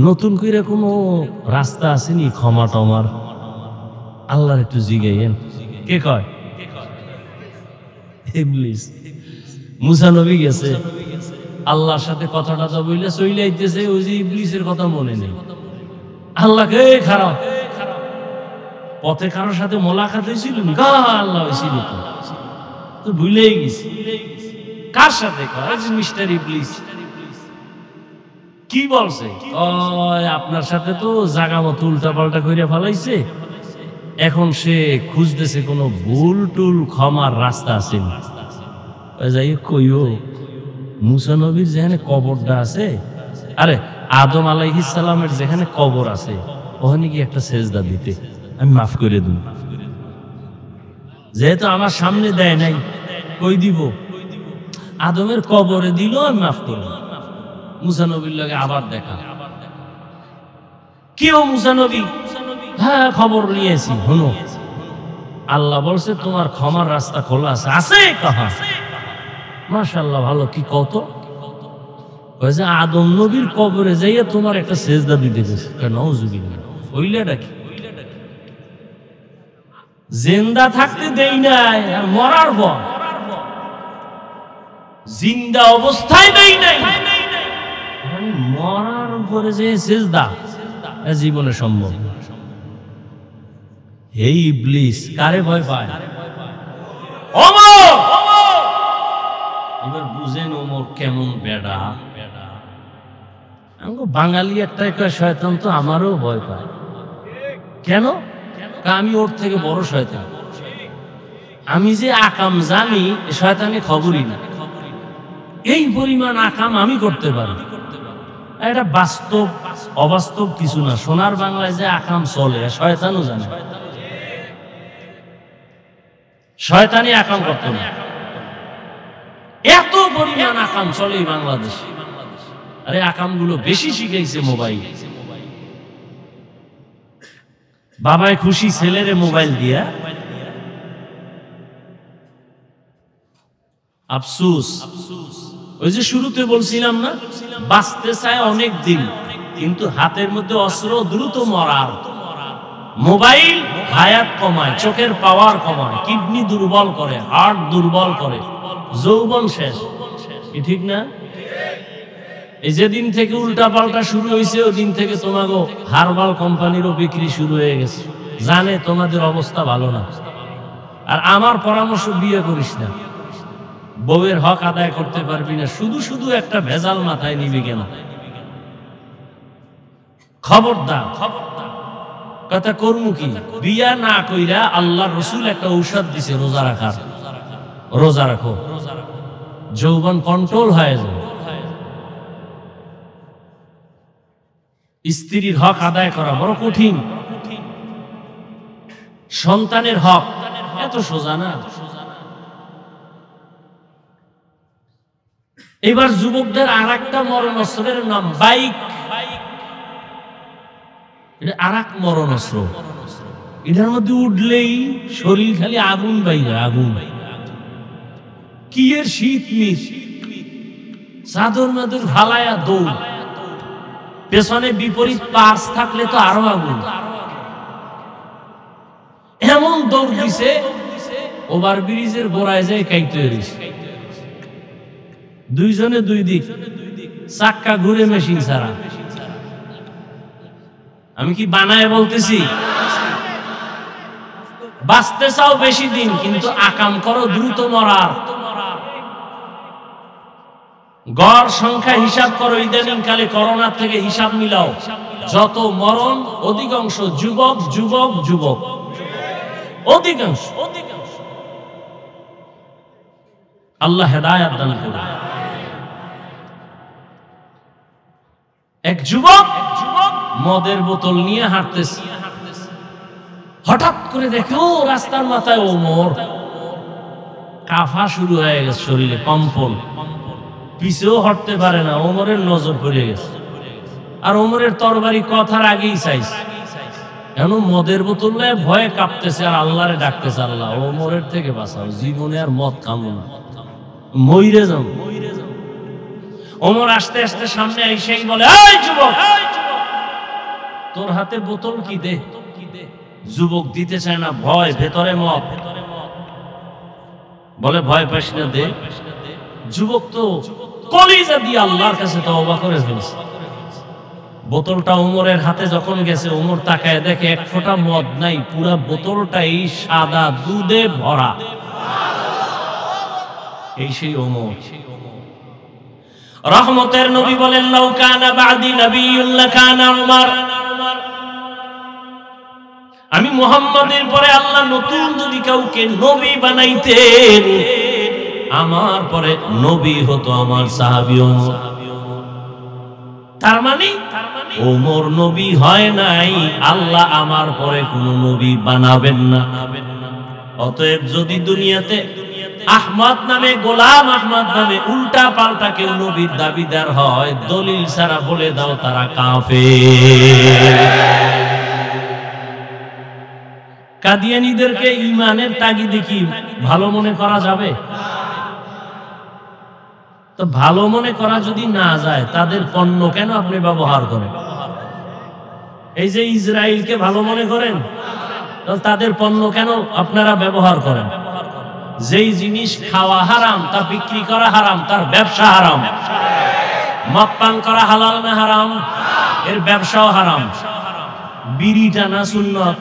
নতুন করে কোনো রাস্তা আসেনি ক্ষমা টমার, আল্লাহর একটু জিগাইয়েন। কে কয়? ইবলিস। মুসা নবী গেছে আল্লাহর সাথে কথাটা তো বইলে চইলে আইতেছে, ওই যে ইবলিসের কথা মনে নেই। আল্লাহকে খারাপ পথে কারোর সাথে মোলাকাত হয়েছিল, আল্লাহ হয়েছিল তো ভুলেই গেছি। কার সাথে? মিস্টার ইবলিস। কি বলছে? আপনার সাথে তো জাগা মতো উল্টা পাল্টা করে ফেলাইছে, এখন সে খুঁজতেছে কোনো ভুল টুল ক্ষমার রাস্তা আছে। যাই কইও মুসা নবীর যেখানে কবরটা আছে, আরে আদম আলাইহিস সালামের যেখানে কবর আছে, ওখানে কি একটা সেজদা দিতে, আমি মাফ করে দিই। যেহেতু আমার সামনে দেয় নাই, কই দিব? আদমের কবরে দিল, আমি মাফ করব। মুসা নবীর লগে আবার দেখা। কেউ মুসা নবী? হ্যাঁ খবর নিয়েছি, শুনো আল্লাহ বলছে তোমার ক্ষমার রাস্তা খোলা আছে। আছে কাহা? মাশাআল্লাহ, ভালো। কি কত? কইছে আদম নবীর কবরে যাইয়া তোমার একটা সেজদা দিতে গেছে। নাউজুবিল্লাহ। ওইলাটা কি? জিন্দা থাকতে দেই নাই, আর মরার পর জিন্দা অবস্থায় দেই নাই, মরার উপরে যে সেজদা জীবনে সম্ভব। এই ইবলিস কারে ভয় পায়? ওমর। এবার বুঝেন ওমর কেমন বেডা। আমাকে বাঙালি একটাই কয় শয়তান তো আমারও ভয় পায়। কেন? আমি ওর থেকে বড় শয়তান। আমি যে আকাম জানি শয়তানি খবরই না, এই পরিমাণ আকাম আমি করতে পারি। এটা বাস্তব, অবাস্তব কিছু না। সোনার বাংলায় যে আকাম চলে শয়তানও জানে। শয়তানি আকাম করতে না, এত পরিমাণ আকাম চলে এই বাংলাদেশে। আরে আকাম গুলো বেশি শিখাইছে মোবাইল। বাবায় খুশি ছেলেরে মোবাইল দিয়া। আফসোস, ওই যে শুরুতে বলছিলাম না, বাঁচতে চায় অনেক দিন, কিন্তু হাতের মধ্যে অস্ত্র, দ্রুত মরার। মোবাইল হায়াত কমায়, চোখের পাওয়ার কমায়, কিডনি দুর্বল করে, হার্ট দুর্বল করে, যৌবন শেষ। কি ঠিক না? এই যেদিন থেকে উল্টা পাল্টা শুরু হয়েছে, ওই দিন থেকে তোমাকে হারবাল কোম্পানিরও বিক্রি শুরু হয়ে গেছে। জানে তোমাদের অবস্থা ভালো না। আর আমার পরামর্শ, বিয়ে করিস না, বউয়ের হক আদায় করতে পারবি না, শুধু শুধু একটা ভেজাল মাথায় নিবি কেন? খবরদার। কথা করবো কি? বিয়া না কইরা আল্লাহর রাসূল একটা ঔষধ দিছে, রোজা রাখার। রোজা রাখো, যৌবন কন্ট্রোল হয়ে যাবে। স্ত্রীর হক আদায় করা বড় কঠিন। সন্তানের হক এত সোজা না। এবার যুবকদের আর একটা মরণ অস্ত্রের নাম বাইক। এটা আর এক মরণ অস্ত্র। এটার মধ্যে উঠলেই শরীর খালি আগুন বাইরে আগুন। কি এর শীত মিশ, চাদর মাদুর ফালায়া দৌড়, পেছনে বিপরীত পার্স থাকলে তো আরো আগুন। এমন দৌড় দিছে, ওভার ব্রিজের গোড়ায় যায় কাইতে হইছে। দুইজনে দুই দিক, চাক্কা ঘুরে মেশিন ছাড়া। আমি কি বানায় বলতেছি? বাঁচতে চাও বেশি দিন, কিন্তু আকাম করো দ্রুত মরার। গড় সংখ্যা হিসাব করো, ইদানিং কালে করোনা থেকে হিসাব মিলাও, যত মরণ অধিকাংশ যুবক যুবক যুবক, অধিকাংশ। আল্লাহ হেদায়েত দান করুন। এক যুবক মদের বোতল নিয়ে হাঁটতেছে, হঠাৎ করে দেখে ও রাস্তার মাথায় ওমর। কাফা শুরু হয়ে গেছে, শরীরে কম্পন, পিছেও হটতে পারে না। ওমরের নজর পড়ে গেছে, আর ওমরের তরবারি কথার আগেই চাইছে। এখন মদের বোতল ভয়ে কাঁপতেছে আর আল্লাহরে ডাকতেছে, আল্লাহ ওমরের থেকে বাঁচাও, জীবনে আর মদ খামো না, মইরে যাও। ওমর আস্তে আস্তে সামনে এসেই বলে, এই যুবক, তোর হাতে বোতল কি, দে। যুবক দিতে চায় না, ভয়, ভেতরে মদ। বলে ভয় পাস না, দে। যুবক তো কলিজা দিয়ে আল্লাহর কাছে তওবা করে ফেলছে। বোতলটা ওমরের হাতে যখন গেছে, ওমর তাকায় দেখে এক ফোঁটা মদ নাই, পুরা বোতলটাই সাদা দুধে ভরা। এই সেই ওমর। রহমতের নবী বলেন, লাউ কানা বাদি নবিয়্যুন লাকানা উমর। আমি মুহাম্মাদের পরে আল্লাহ নতুন যদি কাউকে নবী বানাইতেন, আমার পরে নবী হতো আমার সাহাবী ওমর। তার মানে ওমর নবী হয় নাই, আল্লাহ আমার পরে কোন নবী বানাবেন না। অতএব যদি দুনিয়াতে আহমদ নামে, গোলাম আহমদ নামে উল্টা পাল্টা কেউ নবীর দাবিদার হয়, দলিল ছাড়া বলে দাও তারা কাফের। কাদিয়ানীদেরকে ঈমানের তাগিদে কি ভালো মনে করা যাবে? তো ভালো মনে করা যদি না যায়, তাদের পণ্য কেন আপনি ব্যবহার করেন? এই যে ইসরায়েলকে ভালো মনে করেন, তাদের পণ্য কেন আপনারা ব্যবহার করেন? যেই জিনিস খাওয়া হারাম, তা বিক্রি করা হারাম, তার ব্যবসা হারাম। মদ পান করা হালাল না হারাম? এর ব্যবসাও হারাম। বিড়ি টানা সুন্নত,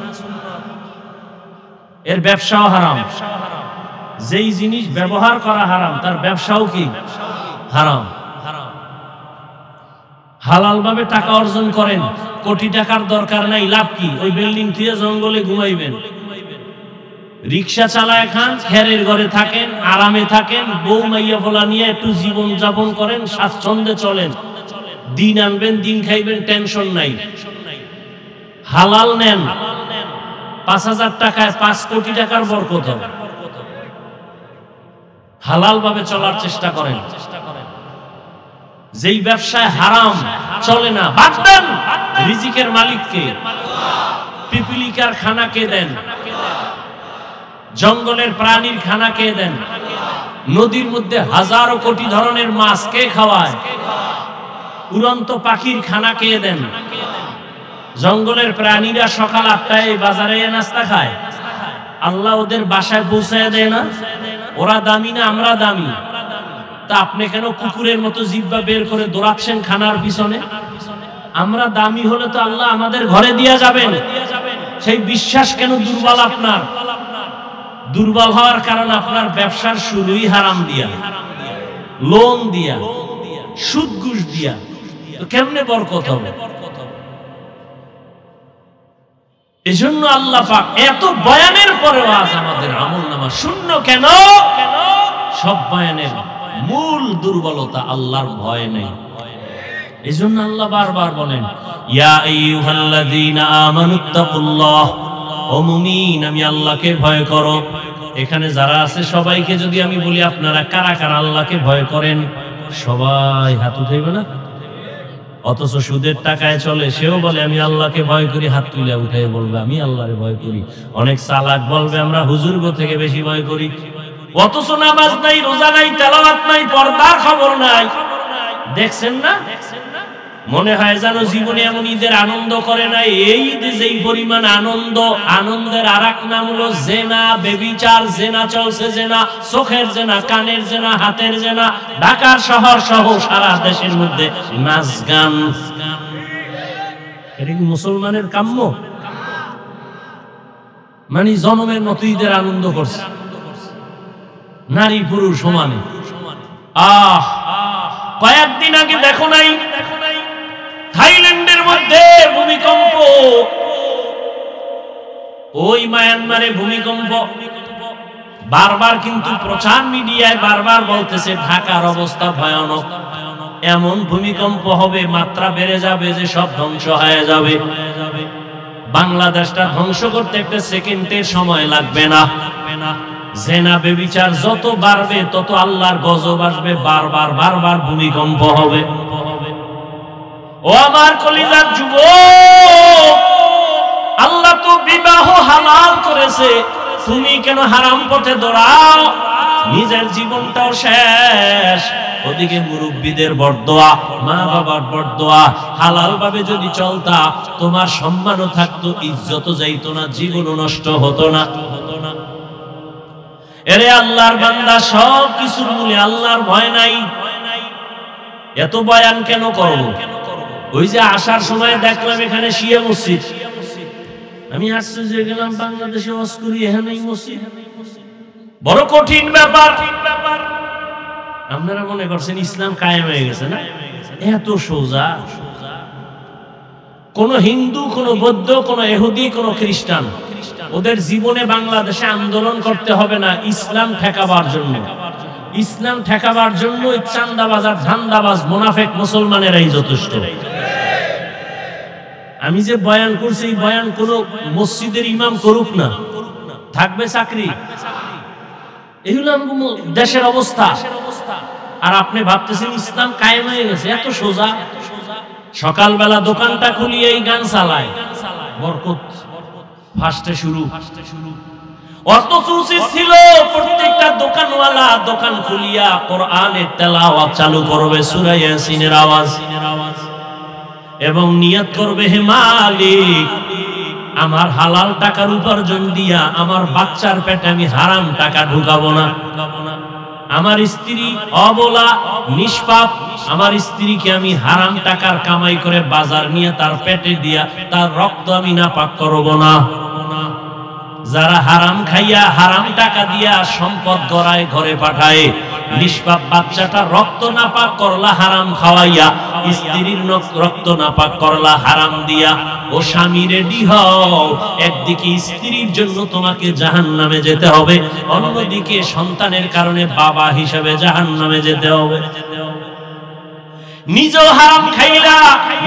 এর ব্যবসাও হারাম। যেই জিনিস ব্যবহার করা হারাম, তার ব্যবসাও কি হারাম। হালাল ভাবে টাকা অর্জন করেন, কোটি টাকার দরকার নাই, লাভ কি? ওই বিল্ডিং থেকে জঙ্গলে ঘুমাইবেন, রিক্সা চালায় খান, খেরের ঘরে থাকেন, আরামে থাকেন, বউ মাইয়া ফোলা নিয়ে একটু জীবন যাপন করেন, স্বাচ্ছন্দ্যে চলেন, দিন আনবেন, দিন খাইবেন, টেনশন নাই। হালাল নেন, ৫,০০০ টাকায় ৫ কোটি টাকার বরকত হবে। হালাল ভাবে চলার চেষ্টা করেন। যেই ব্যবসায় হারাম চলে না, বাদ দেন। রিজিকের মালিককে, পিপিলিকার খানা কে দেন? জঙ্গলের প্রাণীর খানা কে দেন? নদীর মধ্যে হাজারো কোটি ধরনের মাছ কে খাওয়ায়? উড়ন্ত পাখির খানা কে দেন? জঙ্গলের প্রাণীরা সকাল ৮টায় বাজারে নাস্তা খায়, আল্লাহ ওদের বাসায় পৌঁছায় দেয় না? ওরা দামি না আমরা দামি? তা আপনি কেন কুকুরের মতো জিহ্বা বের করে দৌড়াচ্ছেন খানার পিছনে? আমরা দামি হলে তো আল্লাহ আমাদের ঘরে দিয়া যাবেন। সেই বিশ্বাস কেন দুর্বল আপনার? দুর্বল হওয়ার কারণ আপনার ব্যবসার শুরুই হারাম দিয়া, লোন দিয়া, সুদ ঘুষ দিয়া। তো কেমনে বরকত হবে? এজন্য আল্লাহ পাক এত বয়ানের পরেও আজ আমাদের আমলনামা শূন্য কেন? সব বয়ানের মূল দুর্বলতা আল্লাহর ভয় নেই। এজন্য আল্লাহ বারবার বলেন, ইয়া আইয়ুহাল্লাযীনা আমানুত্তাকুল্লাহ, ও মুমিন আমি আল্লাহকে ভয় করো। এখানে যারা আছে সবাইকে যদি আমি বলি আপনারা কারা কারা আল্লাহকে ভয় করেন, সবাই হাত উঠাইবে না? অথচ সুদের টাকায় চলে, সেও বলে আমি আল্লাহকে ভয় করি, হাত তুলে উঠাই বলবে আমি আল্লাহরে ভয় করি। অনেক চালাক বলবে আমরা হুজুরগো থেকে বেশি ভয় করি। অথচ নামাজ নাই, রোজা নাই, তেলাওয়াত নাই, পর্দার খবর নাই। দেখছেন না? মনে হয় যেন জীবনে এমন ঈদের আনন্দ করে নাই। এই ঈদে যেই পরিমাণ আনন্দ, আনন্দের আরেক নাম হলো জেনা, বেবিচার। জেনা চলছে, জেনা, চোখের জেনা, কানের জেনা, হাতের জেনা। ঢাকার শহর সহ সারা দেশের মধ্যে নাচ গান। এটা কি মুসলমানের কাম্য? মানে জনমের মতো ঈদের আনন্দ করছে, নারী পুরুষ সমানে। কয়েকদিন আগে দেখো নাই থাইল্যান্ডের মধ্যে ভূমিকম্প? ওই মায়ানমারে ভূমিকম্প। বারবার কিন্তু প্রচার মিডিয়ায় বারবার বলতেছে ঢাকার অবস্থা ভয়ানক, এমন ভূমিকম্প হবে, মাত্রা বেড়ে যাবে যে সব ধ্বংস হয়ে যাবে। বাংলাদেশটা ধ্বংস করতে একটা সেকেন্ডের সময় লাগবে না। জেনা বেবিচার যত বাড়বে তত আল্লাহর গজব আসবে, বারবার বারবার ভূমিকম্প হবে। ও আমার কলিজার যুবক, আল্লাহ বিবাহ হালাল করেছে, তুমি কেন হারাম পথে দৌড়াও? নিজের জীবনটাও শেষ, ওদিকে মুরব্বীদের বরদোয়া, মা বাবার বরদোয়া। হালাল ভাবে যদি চলতা, তোমার সম্মানও থাকতো, ইজ্জতও যাইতো না, জীবনও নষ্ট হতো না। এরে আল্লাহর বান্দা, সব কিছুর মূলে আল্লাহর ভয় নাই। এত বয়ান কেন করব? ওই যে আসার সময় দেখলাম এখানে শিয়া মসজিদ, আমি আশ্চর্য হয়ে গেলাম, বাংলাদেশে ওয়াজ করি এখানেই মসজিদ। বড় কঠিন ব্যাপার। আপনারা মনে করছেন ইসলাম কায়েম হয়ে গেছে না? এত সোজা। কোন হিন্দু, কোন বৌদ্ধ, কোন ইহুদি, কোন খ্রিস্টান, ওদের জীবনে বাংলাদেশে আন্দোলন করতে হবে না ইসলাম ঠেকাবার জন্য। ইসলাম ঠেকাবার জন্য চান্দাবাজ আর ধান্দাবাজ মুনাফিক মুসলমানেরাই যথেষ্ট। আমি যে বয়ান করছি, এই বয়ান কোন মসজিদের ইমাম করুক না, থাকবে চাকরি। এই হলো দেশের অবস্থা। আর আপনি ভাবতেছেন ইসলাম কায়েম হয়ে গেছে, এত সোজা। সকালবেলা দোকানটা খুলিয়ে এই গান চালায়, বরকত ফার্স্টে শুরু। অথচ উচিত ছিল প্রত্যেকটা দোকানওয়ালা দোকান খুলিয়া কোরআনের তেলাওয়াত চালু করবে, সূরা ইয়াসিনের আওয়াজ, এবং নিয়ত করবে, হে মালিক, আমার হালাল টাকার উপার্জন দিয়া আমার বাচ্চার পেটে আমি হারাম টাকা ঢুকাবো না। আমার স্ত্রী অবলা নিষ্পাপ, আমার স্ত্রীকে আমি হারাম টাকার কামাই করে বাজার নিয়ে তার পেটে দিয়া তার রক্ত আমি নাপাক করব না। যারা হারাম খাইয়া হারাম টাকা দিয়া সম্পদ গড়ায় ঘরে পাঠায়, নিষ্পাপ বাচ্চাটা রক্ত নাপাক করলা হারাম খাওয়াইয়া, স্ত্রীর রক্ত নাপাক করলা হারাম দিয়া। ও স্বামী রেডি হও, একদিকে স্ত্রীর জন্য তোমাকে জাহান্নামে যেতে হবে, অন্যদিকে সন্তানের কারণে বাবা হিসেবে জাহান্নামে যেতে হবে। নিজেও হারাম খাইলা,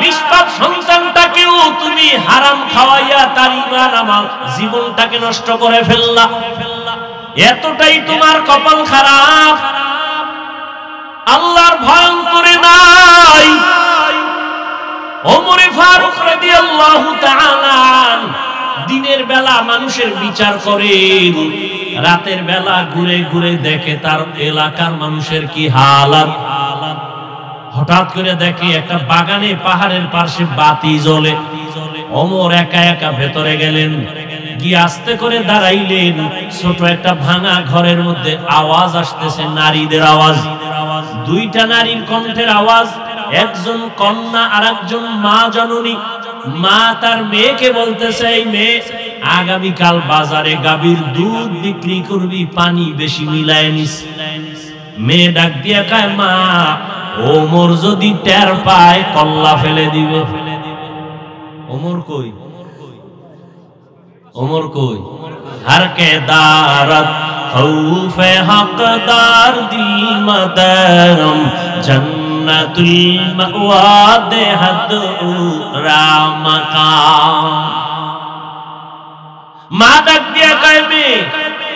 নিষ্পাপ সন্তানটাকেও তুমি হারাম খাওয়াইয়া তার ঈমান আমল জীবনটাকে নষ্ট করে ফেললা। এতটাই তোমার কপাল খারাপ, আল্লাহর ভয় করে নাই। ওমর ফারুক রাদিয়াল্লাহু তাআলা দিনের বেলা মানুষের বিচার করেন, রাতের বেলা ঘুরে ঘুরে দেখে তার এলাকার মানুষের কি হালাত। হঠাৎ করে দেখে একটা বাগানে পাহাড়ের পাশে বাতি জ্বলে। ওমর একা একা ভেতরে গেলেন, গিয়ে আস্তে করে দাঁড়াইলেন। ছোট একটা ভাঙা ঘরের মধ্যে আওয়াজ আসতেছে, নারীদের আওয়াজ, দুইটা নারীর কণ্ঠের আওয়াজ। একজন কন্যা আর একজন মা জননী। মা তার মেয়েকে বলতেছে, এই মেয়ে, আগামীকাল বাজারে গাভীর দুধ বিক্রি করবি, পানি বেশি মিলায় নিস। মেয়ে ডাক দিয়া কয়, মা, ওমর যদি টের পায় কল্লা ফেলে দিবে। ওমর কই? ওমর কই? হর কে দারত খৌফে হকদার দিল মদরম, জান্নাতুল মাওয়া দেহদ রামকাম। মা ডাক দিয়া কয়, মেয়ে,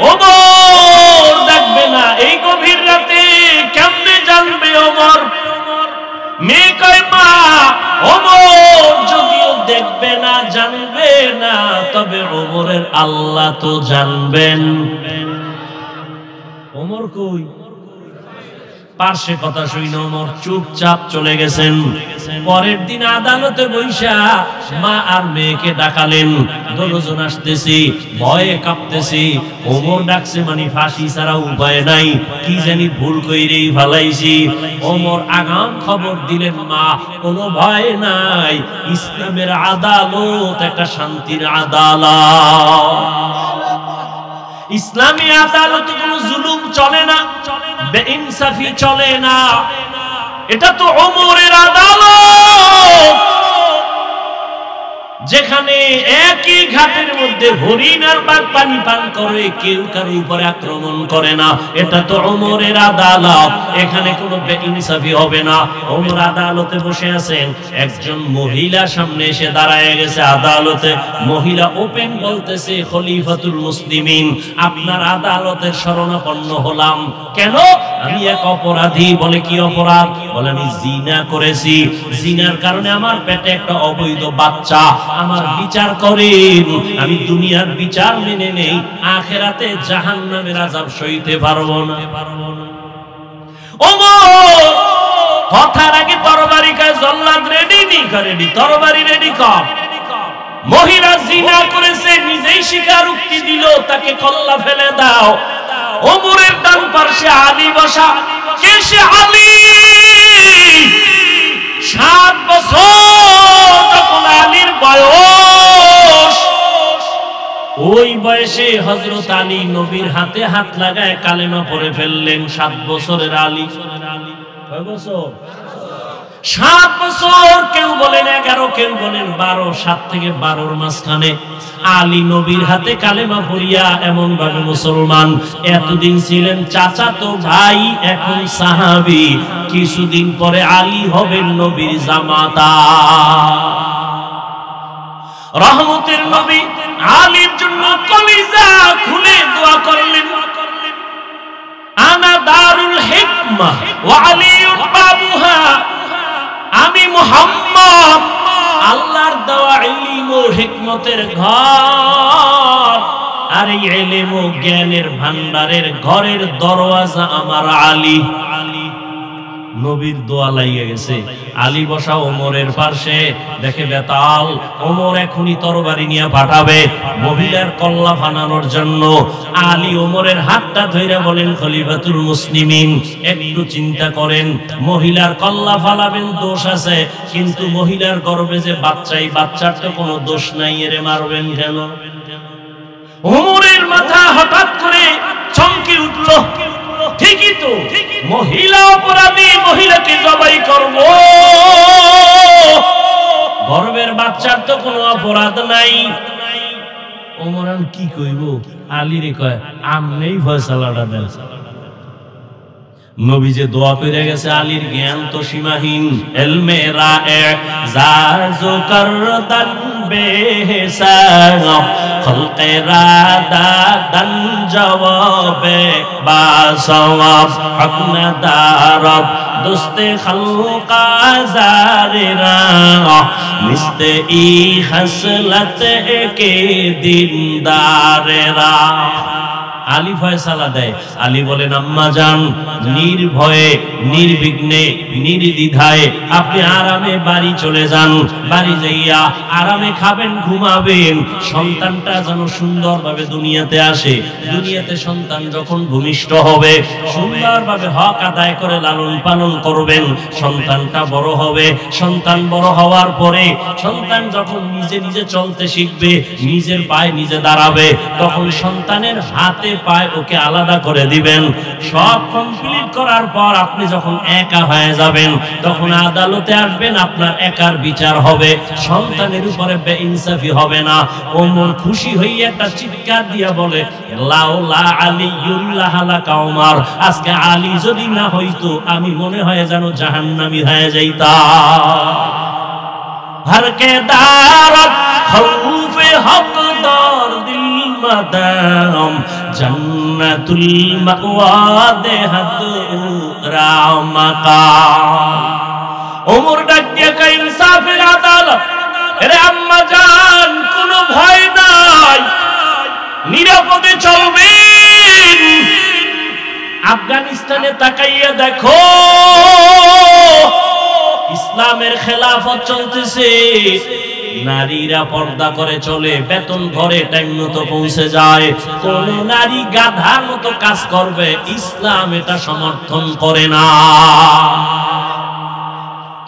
ওমর দেখবে না এই গভীর রাতে, কেমনে জানবে ওমর? মেয়ে কয়, মা, ওমর যদিও দেখবে না, জানবে না, তবে ওমরের আল্লাহ তো জানবেন। ওমর কই? পার্শ্বে কথা শুই না, ওমর চুপচাপ চলে গেছেন। পরের দিন আদালতে বৈশা মা আর মেয়েকে ডাকালেন। দুজন আসতেছি, ভয়ে কাঁপতেছি। ওমর ডাকছে মানে ফাঁসি ছাড়া উপায় নাই, কি জানি ভুল কইরেই ফালাইছি। ওমর আগাম খবর দিলেন, মা, কোনো ভয় নাই, ইসলামের আদালত একটা শান্তির আদালত। ইসলামী আদালতে কোনো জুলুম চলে না, বেইনসাফি চলে না। এটা তো ওমরের আদালত, যেখানে একই ঘাটের মধ্যে হরিণ আর বাঘ পানি পান করে, কেউ কারো উপরে আক্রমণ করে না। এটা তো ওমরের আদালত, এখানে কোনো বেইনসাফি হবে না। ওমর আদালতে বসে আছেন, একজন মহিলা সামনে এসে দাঁড়ায় গেছে আদালতে। মহিলা ওপেন বলতেছে, খলিফাতুল মুসলিমিন, আপনার আদালতের শরণাপন্ন হলাম। কেন? আমি এক অপরাধী। বলে, কি অপরাধ? বলে, আমি জিনা করেছি, জিনার কারণে আমার পেটে একটা অবৈধ বাচ্চা। আমার বিচার করেন, আমি দুনিয়ার বিচার মেনে নেই, আখিরাতে জাহান্নামের আযাব সইতে পারবো না। ওমর কথার আগে তরবারি কয়, জল্লাদ রেডি নি করে, তরবারি রেডি কর। মহিলা জিনা করেছে, নিজেই স্বীকারোক্তি দিল, তাকে কল্লা ফেলে দাও। ওমরের ডান পাশে আলী বসা, কে সে? আলী। 7 বছর যখন আলীর বয়স, ওই বয়সে হযরত আলী নবীর হাতে হাত লাগায় কালেমা পড়ে ফেললেন। 7 বছরের আলী। কয় বছর? 7 বছর। কেউ বলেন 11, কেউ বলেন 12। 7 থেকে 12-র মাঝখানে আলী নবীর হাতে কালেমা পড়িয়া এমন ভাবে মুসলমান। এতদিন ছিলেন চাচাতো ভাই, এখন সাহাবী। কিছুদিন পরে আলী হবেন নবীর জামাতা। রহমতের নবী আলীর জন্য কলিজা খুলে দোয়া করলেন, আনা দারুল হিকমা ওয়া আলীউন বাবুহা। আমি মুহাম্মদ আল্লাহর দেওয়া ইলম ও হিকমতের ঘর, আর এই ইলম ও জ্ঞানের ভান্ডারের ঘরের দরওয়াজা আমার আলী। নবীর দোয়া লাগিয়ে গেছে। আলী বসা ওমরের পাশে, দেখে বেতাল। ওমর এখনই তরবারি নিয়ে পাঠাবে মহিলার কল্লা ফানানোর জন্য। আলী ওমরের হাতটা ধরে বলেন, খলিফাতুল মুসলিমিন, একটু চিন্তা করেন, মহিলার কল্লা ফালাবেন, দোষ আছে, কিন্তু মহিলার গর্ভে যে বাচ্চাই, বাচ্চার তো কোনো দোষ নাই, এরে মারবেন কেন? ওমরের মাথা হঠাৎ করে চমকে উঠল। ঠিকই তো, মহিলা অপরাধী, মহিলাকে জবাই করব, গর্ভের বাচ্চার তো কোনো অপরাধ নাই। ওমর কি কইব? আলী রে কয়, আমনেই ফয়সালাটা দেন। নবী যে দোয়া করে গেছে, আলীর জ্ঞান তো সীমাহীন। ইলমে রায়ে জাজু করদান বেহসান, খলকে রাদাদান জওয়াবে বাসওয়াব, হকনা দারব দোস্তে খলকা জারিরা, মিস্তে ই হাসলত কে দিনদারেরা। আলী ফয়সালা দেয়। আলী বলেন, আম্মা জান, নির্ভয়ে, নির্বিঘ্নে, নির্দ্বিধায় আপনি আরামে বাড়ি চলে যান। বাড়ি যাইয়া আরামে খাবেন, ঘুমাবেন। সন্তানটা যেন সুন্দরভাবে দুনিয়াতে আসে। দুনিয়াতে সন্তান যখন ভূমিষ্ঠ হবে, সুন্দরভাবে হক আদায় করে লালন পালন করবেন। সন্তানটা বড় হবে। সন্তান বড় হওয়ার পরে সন্তান যখন নিজে নিজে চলতে শিখবে, নিজের পায়ে নিজে দাঁড়াবে, তখন সন্তানের হাতে পায় ওকে আলাদা করে দিবেন। সব কমপ্লিট করার পর আপনি যখন একা হয়ে যাবেন, তখন আদালতে আসবেন, আপনার একার বিচার হবে, সন্তানের উপরে বেইনসাফি হবে না। ওমর খুশি হয়ে একটা চিৎকার দিয়া বলে, লাউলা আলিয়ুল্লাহ লাকা ওমর, আজকে আলী যদি না হইতো আমি মনে হয় যেন জাহান্নামী হয়ে যাইতাম। হরকে দারত খৌফে হকদার দিল মাদাম, জান্নাতুল মাওয়া দেহাত রামাকাম। ওমর ডাক দিয়া কয়, ইনসাফের আদালত। আরে আম্মা জান, কোনো ভয় নাই, নিরাপদে চলবেন। আফগানিস্তানে তাকাইয়া দেখো, ইসলামের খেলাফত চলতেছে। নারীরা পর্দা করে চলে, বেতন ঘরে টাইম মতো পৌঁছে যায়। কোন নারী গাধার মতো কাজ করবে, ইসলাম এটা সমর্থন করে না।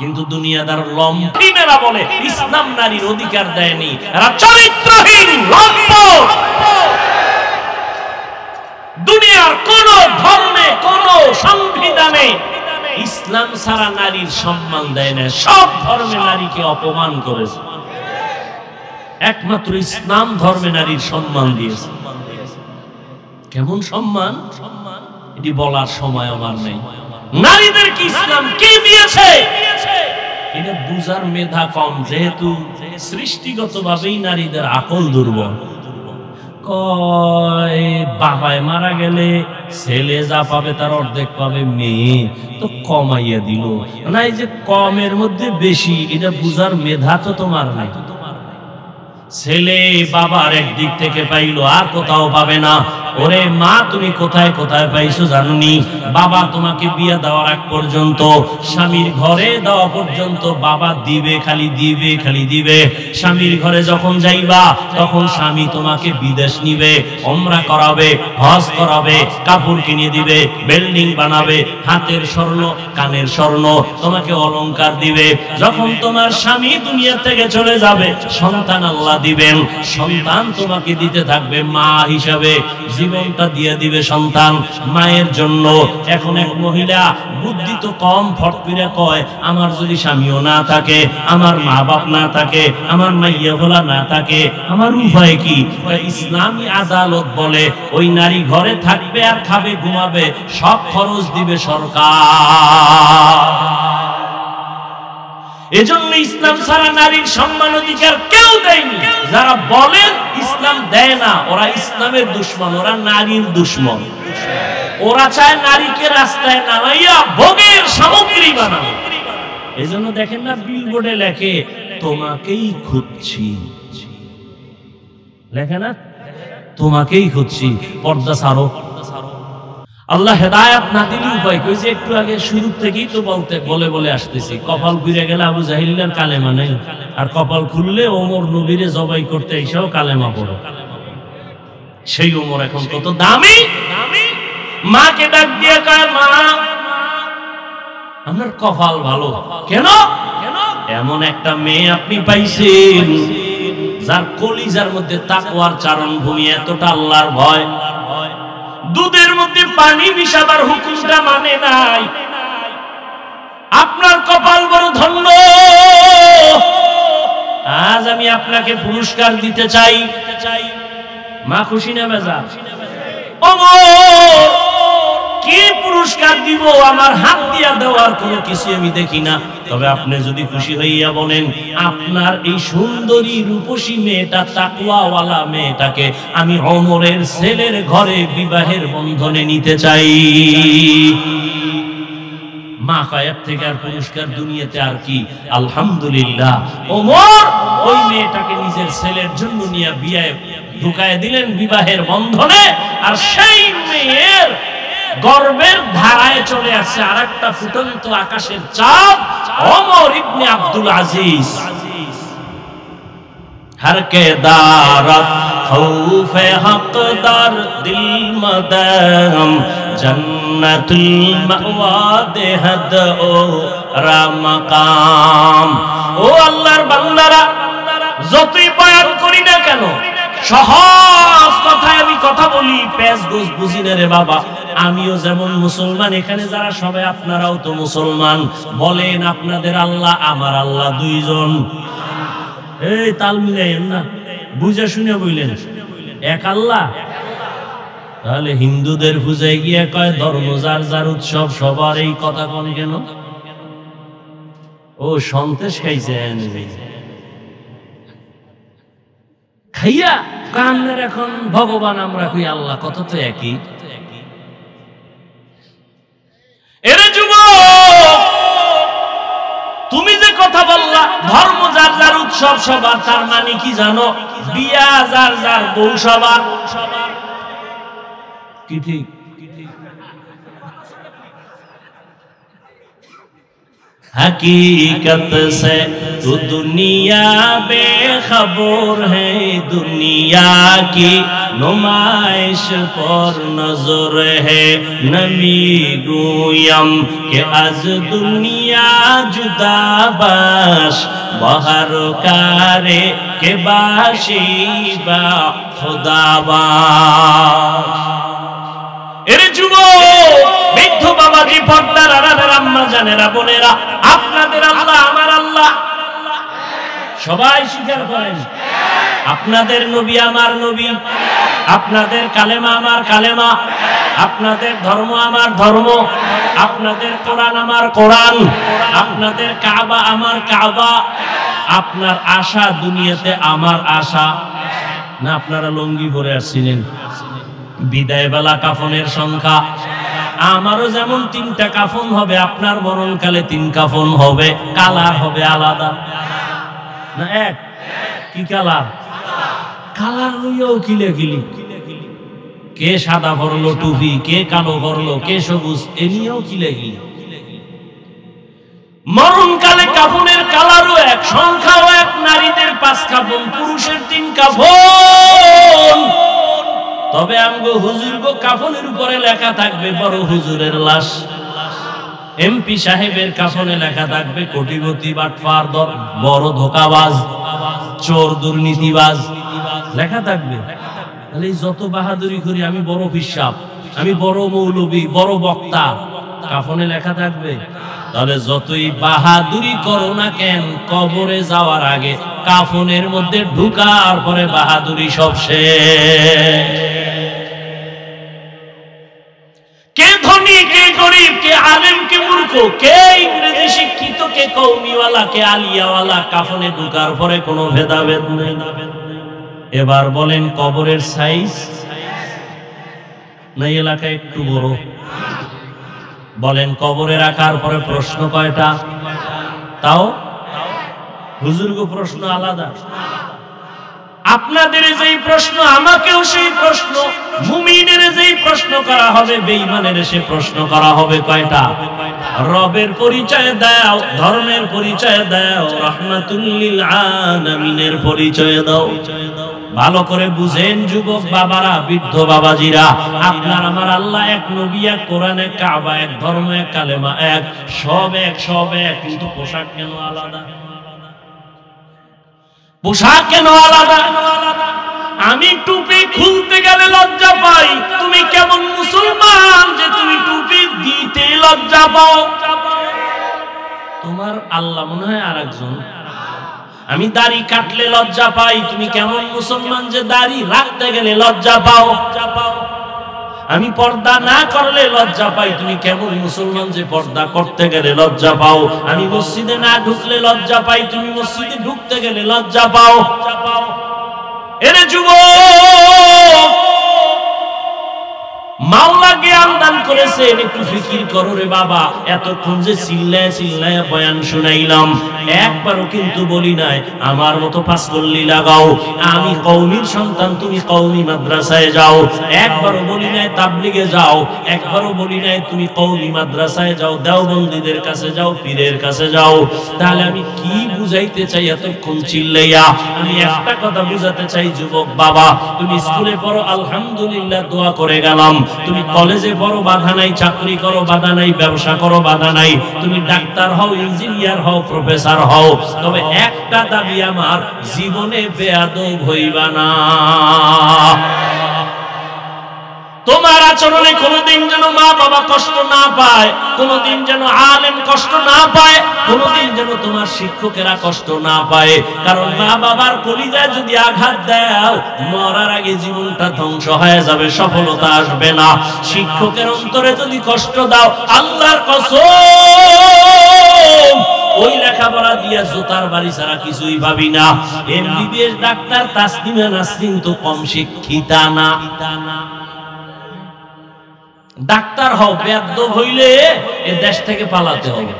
কিন্তু দুনিয়াদার লম্পটেরা বলে ইসলাম নারীর অধিকার দেয়নি, এরা চরিত্রহীন লম্পট। দুনিয়ার কোন ধর্মে, কোন সংবিধানে ইসলাম ছাড়া নারীর সম্মান দেয় না। সব ধর্মে নারীকে অপমান করেছে, একমাত্র ইসলাম ধর্মে নারীর সম্মান দিয়েছে। কেমন সম্মান এটি বলার সময় আমার নেই। নারীদেরকে ইসলাম কি দিয়েছে এটা বুঝার মেধা কম, যেহেতু সৃষ্টিগতভাবেই নারীদের আকল দুর্বল। কয় বাবায় মারা গেলে ছেলে যা পাবে তার অর্ধেক পাবে মেয়ে, তো কমাইয়া দিল না। এই যে কমের মধ্যে বেশি, এটা বুঝার মেধা তো তোমার নাই। ছেলে বাবার একদিক থেকে পাইলো, আর কোথাও পাবে না। ওরে মা, তুমি কোথায় কোথায় পাইছো জানুনি? বাবা তোমাকে বিয়ে দেওয়ার আগ পর্যন্ত, স্বামীর ঘরে দেওয়া পর্যন্ত বাবা দিবে, খালি দিবে, খালি দিবে। স্বামীর ঘরে যখন যাইবা তখন স্বামী তোমাকে বিদেশ নিবে, ওমরা করাবে, হজ করাবে, কাপড় কিনে দিবে, বিল্ডিং বানাবে, হাতের স্বর্ণ কানের স্বর্ণ তোমাকে অলংকার দিবে। যখন তোমার স্বামী দুনিয়া থেকে চলে যাবে, সন্তান আল্লাহ দিবেন, সন্তান তোমাকে দিতে থাকবে মা হিসাবে, জীবনটা দিয়ে দিবে সন্তান মায়ের জন্য। এখন এক মহিলা বুদ্ধি তো কম, ফট করে কয়, আমার যদি স্বামীও না থাকে, আমার মা বাপ না থাকে, আমার মাইয়া ভোলা না থাকে, আমার উপায় কি? ইসলামী আদালত বলে ওই নারী ঘরে থাকবে আর খাবে ঘুমাবে, সব খরচ দিবে সরকার। এজন্য ইসলাম ছাড়া নারীর সম্মান অধিকার কেউ দেয়নি। যারা বলেন ইসলাম দেয় না, ওরা ইসলামের দুশমন, ওরা নারীর দুশমন। ওরা চায় নারীকে রাস্তায় নামাইয়া ভোগের সামগ্রী বানানো। এজন্য দেখেন না বিলবোর্ডে লেখে, তোমাকেই খুঁজছি, লেখে না, তোমাকেই খুঁজছি, পর্দা ছাড়ো। আল্লাহ হেদায়েত না দিলে উপায় কই? যে একটু আগে শুরু থেকেই তো বলে বলে আসতেছি, কপাল ঘুরে গেলে আবু জাহিলের কালেমা নেই, আর কপাল খুললে ওমর নবীরে জবাই করতে এসেও কালেমা পড়ো। সেই ওমর এখন কত দামি। মাকে ডাক দিয়ে কয়, মা আপনার কপাল ভালো। কেন? এমন একটা মেয়ে আপনি পাইছেন যার কলিজার মধ্যে তাকওয়ার চারণভূমি, এতটা আল্লাহর ভয়, দুধের মধ্যে পানি মিশাবার হুকুমটা মানে নাই। আপনার কপাল বড় ধন্য। আজ আমি আপনাকে পুরস্কার দিতে চাই। মা খুশি না বেজার? কি পুরস্কার দিব? আমার হাত দিয়া দেওয়ার কোনো কিছু আমি দেখি না। তবে আপনি যদি খুশি হইয়া বলেন, আপনার এই সুন্দরী রূপসী মেয়েটা, তাকওয়াওয়ালা মেয়েটাকে আমি ওমরের ছেলের ঘরে বিবাহের বন্ধনে নিতে চাই। মা কয়েক থেকে আর পুরস্কার দুনিয়াতে আর কি? আলহামদুলিল্লাহ, ওমর ওই মেয়েটাকে নিজের ছেলের জন্য নিয়ে বিয়ে ঢুকায় দিলেন বিবাহের বন্ধনে। আর সেই মেয়ের গর্বের ধারায় চলে আসছে আরেকটা ফুটন্ত আকাশের চাঁদ, ওমর ইবনে আব্দুল আজিজ। हर के दारत खौफे हकदार दिल मदम जन्नतुल मावा देहद ओ रामकाम। ও আল্লাহর বান্দারা, যতই বয়ান করি না কেন, সহজ কথায় আমি কথা বলি, পেঁচ গোছ বুঝি না রে বাবা। আমিও যেমন মুসলমান, এখানে যারা সবাই আপনারাও তো মুসলমান। বলেন আপনাদের আল্লাহ আমার আল্লাহ দুইজন? এই তাল মিলাইয়েন না, বুঝে শুনে বললেন এক আল্লাহ। তাহলে হিন্দুদের পূজায় গিয়ে কয় ধর্ম যার যার উৎসব, সবার এই কথা কোন কেন? ও সন্তেষ খাইছেন, খাইয়া কান্নের এখন ভগবান আমরা কই আল্লাহ, কত তো একই। এরে যুবক, তুমি যে কথা বললা ধর্ম যার যার উৎসব সবার, তার মানে কি জানো? বিয়া যার যার বউ সবার, কি ঠিক? हकीकत से तो दुनिया बेखबर है, दुनिया की नुमाइश पर नजर है। नमी गुयम के आज दुनिया जुदा बाश, बहर कारे के बाशिबा खुदाबाश। এর যুবক, বৃদ্ধ বাবাজি, পর্দার আড়ালের আম্মা জানেরা, বোনেরা, আপনাদের আল্লাহ আমার আল্লাহ সবাই স্বীকার করেন। আপনাদের নবী আমার নবী, আপনাদের কালেমা আমার কালেমা, আপনাদের ধর্ম আমার ধর্ম, আপনাদের কোরআন আমার কোরআন, আপনাদের কাবা আমার কাবা। আপনার আশা দুনিয়াতে আমার আশা না? আপনারা লুঙ্গি পরে আসছিলেন, বিদায় বেলা কাফনের সংখ্যা আমারও যেমন 3টা কাফন হবে, আপনার মরণকালে 3 কাফন হবে। কালার হবে আলাদা না? এক কি কালার? কালার লইয়াও কিলাকিলি, কে সাদা পরলো টুপি, কে কালো পরলো, কে সবুজ, এ নিয়েও কিলাকিলি। মরণকালে কাফনের কালারও এক, সংখ্যাও এক, নারীদের 5 কাফন, পুরুষের 3 কাফন। তবে আমগো হুজুর গো কাফনের উপরে লেখা থাকবে বড় হুজুরের লাশ, এমপি সাহেবের কাফনে লেখা থাকবে কোটিপতি বাটপার, বড় ধোকাবাজ, চোর, দুর্নীতিবাজ লেখা থাকবে। তাহলে যত বাহাদুরি করি, আমি বড় পিশাব, আমি বড় মৌলবী, বড় বক্তা, কাফনে লেখা থাকবে। তাহলে যতই বাহাদুরি করো না কেন, কবরে যাওয়ার আগে কাফনের মধ্যে ঢুকার পরে বাহাদুরি সব শেষ। কে ধনী, কে গরিব, কে আলেম, কে মূর্খ, কে ইংরেজি শিক্ষিত, কে কওমিওয়ালা, কে আলিয়াওয়ালা, কাফনে ঢুকার পরে কোনো ভেদাভেদ নেই। এবার বলেন কবরের সাইজ না এলাকা একটু বড়? বলেন কবরে রাখার পরে প্রশ্ন কয়টা? তাও হুজুর গো প্রশ্ন আলাদা। আপনাদের যেই প্রশ্ন, আমাকেও সেই প্রশ্ন, মুমিনের যেই প্রশ্ন করা হবে, বেঈমানের সে প্রশ্ন করা হবে। কয়টা? রবের পরিচয় দাও, ধর্মের পরিচয় দাও, রাহমাতুল লিল আলামিনের পরিচয় দাও। ভালো করে বুঝেন যুবক বাবারা, বৃদ্ধ বাবাজিরা, আপনার আমার আল্লাহ এক, নবী এক, কোরআন এক, কাবা এক, ধর্ম এক, কালেমা এক, সব এক, সব এক, কিন্তু পোশাক কেন আলাদা? পোশাক কেন আলাদা? আমি টুপি খুলতে গেলে লজ্জা পাই, তুমি কেমন মুসলমান যে তুমি টুপি দিতে লজ্জা পাও? তোমার আল্লাহ মনে হয় আরেকজন। আমি দাড়ি কাটলে লজ্জা পাই, তুমি কেমন মুসলমান যে দাড়ি রাখতে গেলে লজ্জা পাও? আমি পর্দা না করলে লজ্জা পাই, তুমি কেমন মুসলমান যে পর্দা করতে গেলে লজ্জা পাও? আমি মসজিদে না ঢুকলে লজ্জা পাই, তুমি মসজিদে ঢুকতে গেলে লজ্জা পাও? এরে যুবক, মাওলা জ্ঞান দান করেছেন, একটু ফিকির করো রে বাবা। এতক্ষণ যে চিল্লায় চিল্লায় বয়ান শুনাইলাম, একবারও কিন্তু বলি নাই আমার মতো পাঁচকল্লি লাগাও, আমি কওমির সন্তান, তুমি কওমি মাদ্রাসায় যাও। একবারও বলি নাই তাবলিগে যাও, একবারও বলি নাই তুমি কওমি মাদ্রাসায় যাও, দেওবন্দীদের কাছে যাও, পীরের কাছে যাও। তাহলে আমি কি বুঝাইতে চাই এতক্ষণ চিল্লাইয়া? আমি একটা কথা বুঝাতে চাই যুবক বাবা, তুমি স্কুলে পড়ো আলহামদুলিল্লাহ, দোয়া করে গেলাম। তুমি কলেজে পড়ো, বাধা নাই, চাকরি করো, বাধা নাই, ব্যবসা করো, বাধা নাই, তুমি ডাক্তার হও, ইঞ্জিনিয়ার হও, প্রফেসর হও, তবে একটা দাবি আমার, জীবনে বেয়াদব হইবা না। তোমার আচরণে কোনোদিন যেন মা বাবা কষ্ট না পায়, কোনোদিন যেন আলেম কষ্ট না পায়, কোনোদিন যেন তোমার শিক্ষকেরা কষ্ট না পায়। কারণ মা বাবার কলিজায় যদি আঘাত দাও, মরার আগে জীবনটা ধ্বংস হয়ে যাবে, সফলতা আসবে না। শিক্ষকের অন্তরে যদি কষ্ট দাও, আল্লাহর কসম, ওই লেখাপড়া দিয়া জোতার বাড়ি ছাড়া কিছুই ভাবি না। এমবিবিএস ডাক্তার তাসনিমা নাসরিন তো কম শিক্ষিতা না। ডাক্তার হও, বেয়াদব হইলে এ দেশ থেকে পালাতে হবে।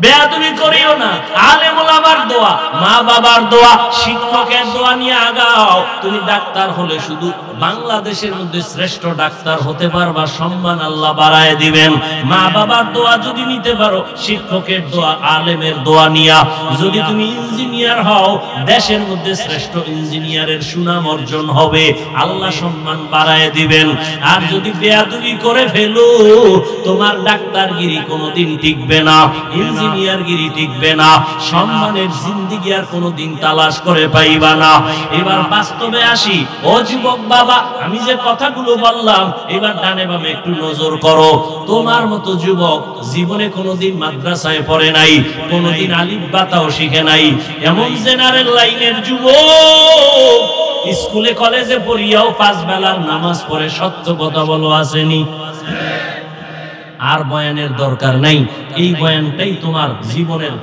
বেয়াদবি করিও না। আলেম ওলামার দোয়া, মা বাবার দোয়া, শিক্ষকের দোয়া নিয়ে আগাও। তুমি ডাক্তার হলে শুধু বাংলাদেশের মধ্যে শ্রেষ্ঠ ডাক্তার হতে পারবা, সম্মান আল্লাহ বাড়ায় দিবেন। মা বাবার দোয়া যদি নিতে পারো, শিক্ষকের দোয়া, আলেমের দোয়া নিয়া যদি তুমি ইঞ্জিনিয়ার হও, দেশের মধ্যে শ্রেষ্ঠ ইঞ্জিনিয়ারের সুনাম অর্জন হবে, আল্লাহ সম্মান বাড়ায় দিবেন। আর যদি বেয়াদবি করে ফেলো, তোমার ডাক্তারগিরি কোনোদিন টিকবে না, ইঞ্জিনিয়ারগিরি টিকবে না, সম্মানের জিন্দেগি আর কোনোদিন তালাশ করে পাইবা না। এবার বাস্তবে আসি। ও যুবক বাবা, আমি যে কথাগুলো বললাম, এবার ডানে বামে একটু নজর করো। তোমার মতো যুবক জীবনে কোনোদিন মাদ্রাসায় পড়ে নাই, কোনোদিন আলিফ বাতাও শিখে নাই, এমন জেনারেল লাইনের যুবক স্কুলে কলেজে পড়িয়াও 5 বেলার নামাজ পড়ে, সত্য কথা বলো আসেনি? আর বয়ানের দরকার নাই, এই বয়ানটাই তোমার জীবনের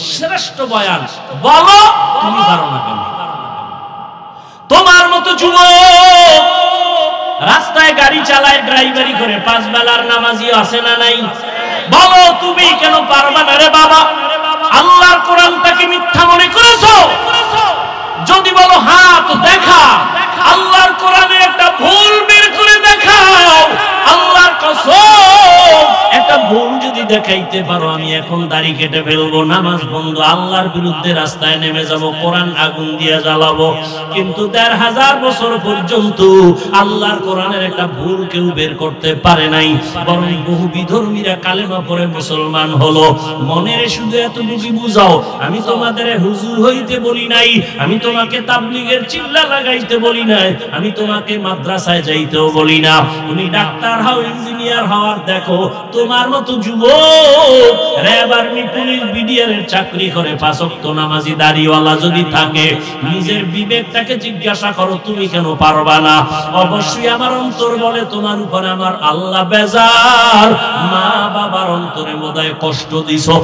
শ্রেষ্ঠ বয়ান। বলো তুমি পারো না কেন? তোমার মতো যুবক রাস্তায় গাড়ি চালায়, ড্রাইভারি করে, 5 বেলার নামাজি আছে না নাই? বলো তুমি কেন পারবা না রে বাবা? আল্লাহর কোরআনটাকে মিথ্যা মনে করেছো? যদি বলো হ্যাঁ তো দেখা, আল্লাহর কোরআনে একটা ভুল বের করে দেখাও। আল্লাহর কসম, একটা ভুল যদি দেখাইতে পারো, আমি এখন দাড়ি কেটে ফেলবো, নামাজ বন্ধ, আল্লাহর বিরুদ্ধে রাস্তায় নেমে যাব, কোরআন আগুন দিয়ে জ্বালাবো। কিন্তু ১৫০০ বছর পর্যন্ত আল্লাহর কোরআনের একটা ভুল কেউ বের করতে পারে নাই, বরং বহু বিধর্মীরা কালেমা পড়ে মুসলমান হলো। মনের শুধু এতটুকু বুঝাও, আমি তোমাদের হুজুর হইতে বলি নাই, আমি তোমাকে তাবলীগের চিল্লা লাগাইতে বলি নাই, আমি তোমাকে মাদ্রাসায় যাইতেও বলি না। তুমি ডাক্তার হও, ইঞ্জিনিয়ার হওয়ার দেখো, তোমার মতো যুবক র‍্যাব, আর্মি, পুলিশ, বিডিআর এর চাকরি করে ৫ ওয়াক্ত নামাজি দাড়িওয়ালা যদি থাকে, নিজের বিবেকটাকে জিজ্ঞাসা করো, তুমি কেন পারবা না? অবশ্যই আমার অন্তর বলে তোমার উপরে আমার আল্লাহ বেজার। মা বাবার অন্তরে বোধহয় কষ্ট দিছো।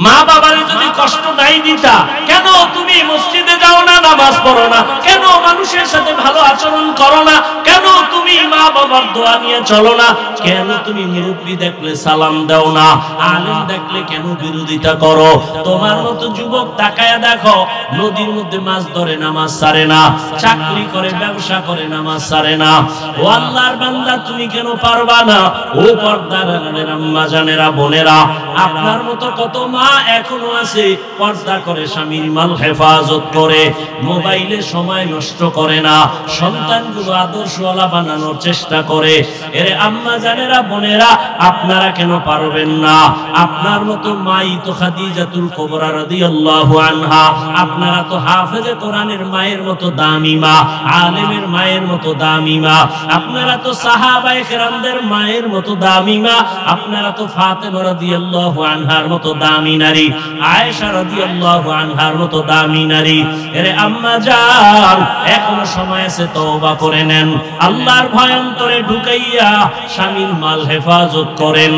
মা বাবারে যদি কষ্ট নাই দিতা, কেন তুমি মসজিদে যাও না, নামাজ পড়ো না? কেন মানুষের সাথে ভালো আচরণ করো না? কেন তুমি মা বাবার দোয়া নিয়ে চলো না? কেন তুমি মুরব্বি দেখলে সালাম দাও না? আলেম দেখলে কেন বিরোধিতা করো? তোমার মতো যুবক তাকায়া দেখো, নদীর মধ্যে মাছ ধরে নামাজ ছাড়ে না, চাকরি করে, ব্যবসা করে, নামাজ ছাড়ে না। ও আল্লাহর বান্দা, তুমি কেন পারবা না? ও পর্দার আম্মা জানেরা, বোনেরা, আপনার মতো কত মা এখনো আছে, পর্দা করে, স্বামীর মাল হেফাজত করে, মোবাইলে সময় নষ্ট করে না, সন্তানগুলো আদর্শওয়ালা বানানোর চেষ্টা করে। এরে আম্মা জানেরা, বোনেরা, আপনারা কেন পারবেন না? আপনার মতো মাই তো খাদিজাতুল কুবরা রাদিয়াল্লাহু আনহা, আপনারা তো হাফেজে কোরআনের মায়ের মতো দামি মা, আলেমের মায়ের মতো দামি মা, আপনারা তো সাহাবায়ে কেরামদের মায়ের মতো দামি মা, আপনারা তো ফাতেমা রাদিয়াল্লাহু আনহার মতো দামি নারী, আয়েশা রাদিয়াল্লাহু আনহার মতো দামি নারী। এরে আম্মা জান, এখনো সময় আছে, তওবা করে নেন, আল্লাহর ভয় অন্তরে ঢুকাইয়া স্বামীর মাল হেফাজত করেন।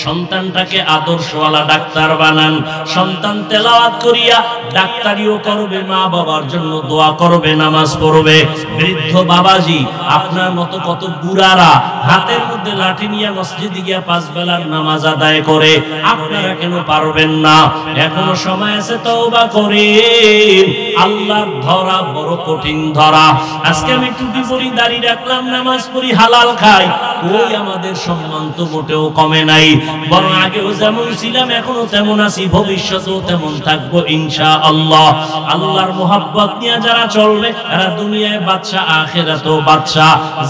সন্তানটাকে আদর্শওয়ালা ডাক্তার বানান। সন্তান তেলাওয়াত করিয়া ডাক্তারিও করবে, মা বাবার জন্য দোয়া করবে, নামাজ পড়বে। বৃদ্ধ বাবাজি, আপনার মতো কত বুড়ারা হাতের মধ্যে লাঠি নিয়ে মসজিদে গিয়া 5 বেলার নামাজ আদায় করে, আপনারা কেন পারবেন না? এখনো সময় আছে, তওবা করেন। আল্লাহর ধরা বড় কঠিন ধরা। আজকে আমি টুপি পরি, দাড়ি রাখলাম, নামাজ পড়ি, হালাল খাই, ওই আমাদের সম্মান তো মোটেও কমে নাই, বরং আগেও যেমন ছিলাম এখনো তেমন আছি, ভবিষ্যতেও তেমন থাকবো ইনশাআল্লাহ। আল্লাহর মোহাব্বত নিয়ে যারা চলবে, এরা দুনিয়ায় বাদশা, আখিরাতেও বাদশা।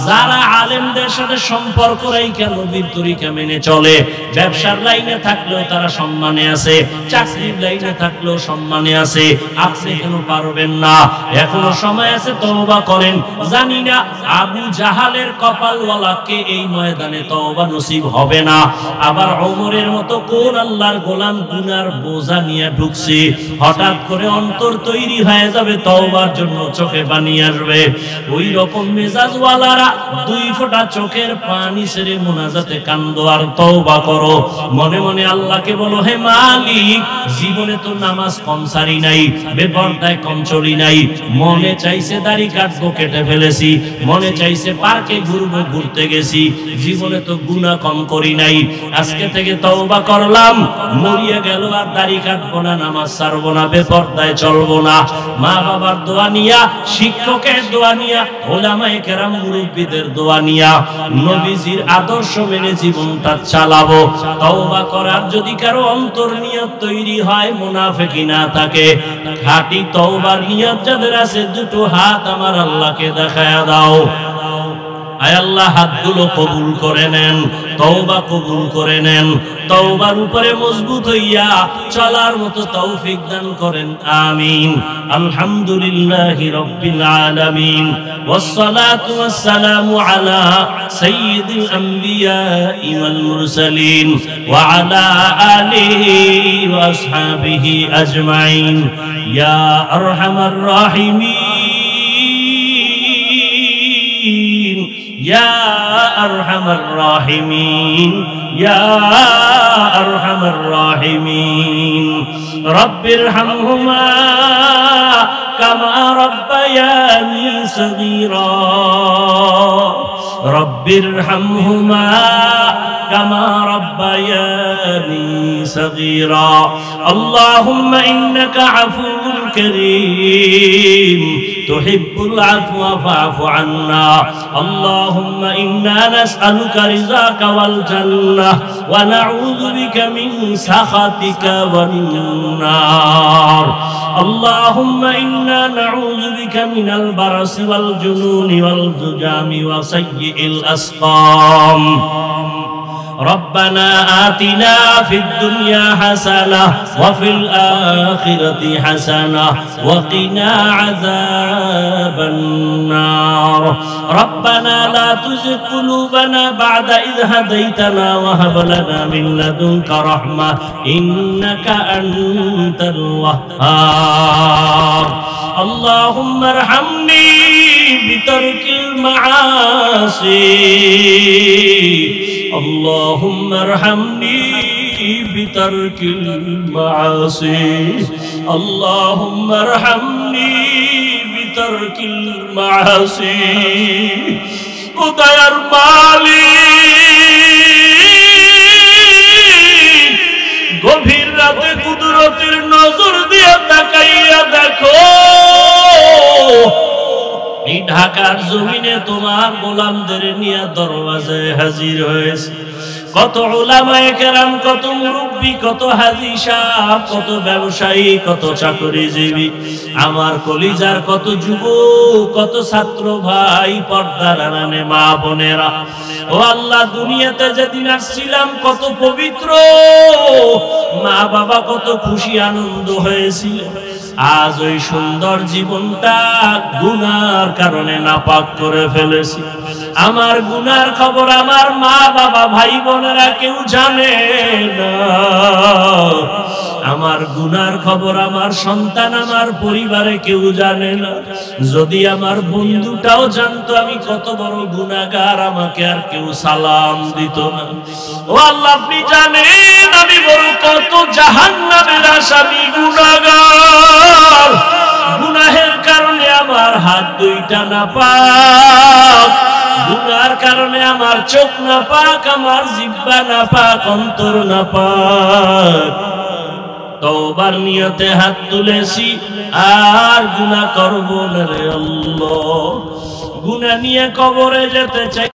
যারা আলেমদের সাথে সম্পর্ক রাইখা নবীর তরিকা মেনে চলে, ব্যবসার লাইনে থাকলেও তারা সম্মানে আছে, চাকরির লাইনে থাকলেও সম্মানে আছে, আপনি কেন পারবেন না? এখনো সময় আছে, তওবা করেন। জানি না আবু জাহালের কপালওয়ালাকে এই ময়দানে তওবা নসিব হবে না, আবার ওমরের মতো কোন আল্লাহর গোলাম গুনার বোঝা নিয়ে ঢুকছে, হঠাৎ করে অন্তর তৈরি হয়ে যাবে তওবার জন্য, চোখে পানি আসবে। ওই রকম মেজাজওয়ালারা 2 ফোঁটা চোখের পানি ছেড়ে মুনাজাতে কান্দো আর তওবা করো। মনে মনে আল্লাহকে বলো, হে মালিক, জীবনে তো নামাজ কম সারি নাই, বেপরদায় কম চলি নাই, মনে চাইছে দাড়ি কাটবো, কেটে ফেলেছি, মনে চাইছে পার্কে ঘুরবো, ঘুরতে গেছি, জীবনে তো গুনাহ কম করি নাই। আজকে থেকে তওবা করলাম, মরিয়া গেল আর দাড়ি কাটবো না, নামাজ ছাড়বো না, বেপরদায় চলবো না। মা বাবার দোয়া নিয়া, শিক্ষকের দোয়া নিয়া, ওলামায়ে কেরাম মুরব্বিদের দোয়া নিয়া, নবীজির আদর্শ মেনে জীবনটা চালাবো। তওবা করার যদি কারো অন্তর নিয়ত তৈরি হয়, মুনাফিকি না থাকে, খাঁটি তওবার নিয়ত যাদের আছে, 2টো হাত আমার আল্লাহকে দেখায়া দাও। আয় আল্লাহ, হাতগুলো কবুল করে নেন, তওবা কবুল করে নেন, তওবার উপরে মজবুত হইয়া চলার মতো তৌফিক দান করেন, আমিন। আলহামদুলিল্লাহি রাব্বিল আলামিন, ওয়াসসালাতু ওয়াসসালামু আলা সাইয়্যিদিল আমবিয়া ওয়াল মুরসালিন ওয়া আলা আলিহি ওয়া আসহাবিহি আজমাইন, ইয়া আরহামার রাহিমিন, ইয়া আরহামার রাহিমিন, ইয়া আরহামার রাহিমিন। রব্বিরহামহুমা কামা রাব্বায়ানি সগীরা, রব্বিরহামহুমা কামা রাব্বায়ানি সগীরা। আল্লাহুম্মা ইন্নাকা আফুউন كريم تحب العفو فاعف عنا اللهم إنا نسألك رضاك والجنة ونعوذ بك من سخطك والنار اللهم إنا نعوذ بك من البرص والجنون والزجام وسيء الأسقام ربنا آتنا في الدنيا حسنة وفي الآخرة حسنة وقنا عذاب النار ربنا لا تزغ قلوبنا بعد إذ هديتنا وهب لنا من لدنك رحمة إنك أنت الوهاب اللهم ارحمني بترك المعاصي اللهم ارحمني بترك المعاصي اللهم ارحمني بترك المعاصي উদয়ার মালিক গভীর রাতে কুদরতের নজর দিয়ে তাকাইয়া দেখো এই ঢাকার জমিনে তোমার গোলামদের নিয়ে দরওয়াজায় হাজির হয়েছে কত উলামায়ে কেরাম কত মুরব্বি কত হাজী সাহেব কত ব্যবসায়ী কত চাকরিজীবী আমার কলিজার কত যুবক কত ছাত্র ভাই পর্দার আড়ালে মা বোনেরা ও আল্লাহ দুনিয়াতে যেদিন আসছিলাম কত পবিত্র মা বাবা কত খুশি আনন্দ হয়েছিল আজ ওই সুন্দর জীবনটা গুনার কারণে নাপাক করে ফেলেছি আমার গুনার খবর আমার মা বাবা ভাই বোনেরা কেউ জানে না আমার গুনার খবর আমার সন্তান আমার পরিবারে কেউ জানে না যদি আমার বন্ধুটাও জানতো আমি কত বড় গুনাহগার আমাকে আর কেউ সালাম দিত না ও আল্লাহ আপনি জানেন আমি বড় কত জাহান্নামের আসামি গুনাহগার গুনাহের কারণে আমার হাত দুইটা নাপাক গুনার কারণে আমার চোখ নাপাক আমার জিহ্বা নাপাক অন্তর নাপাক তওবার নিয়তে হাত তুলেছি আর গুনাহ করব না রে আল্লাহ গুনাহ নিয়ে কবরে যেতে চাই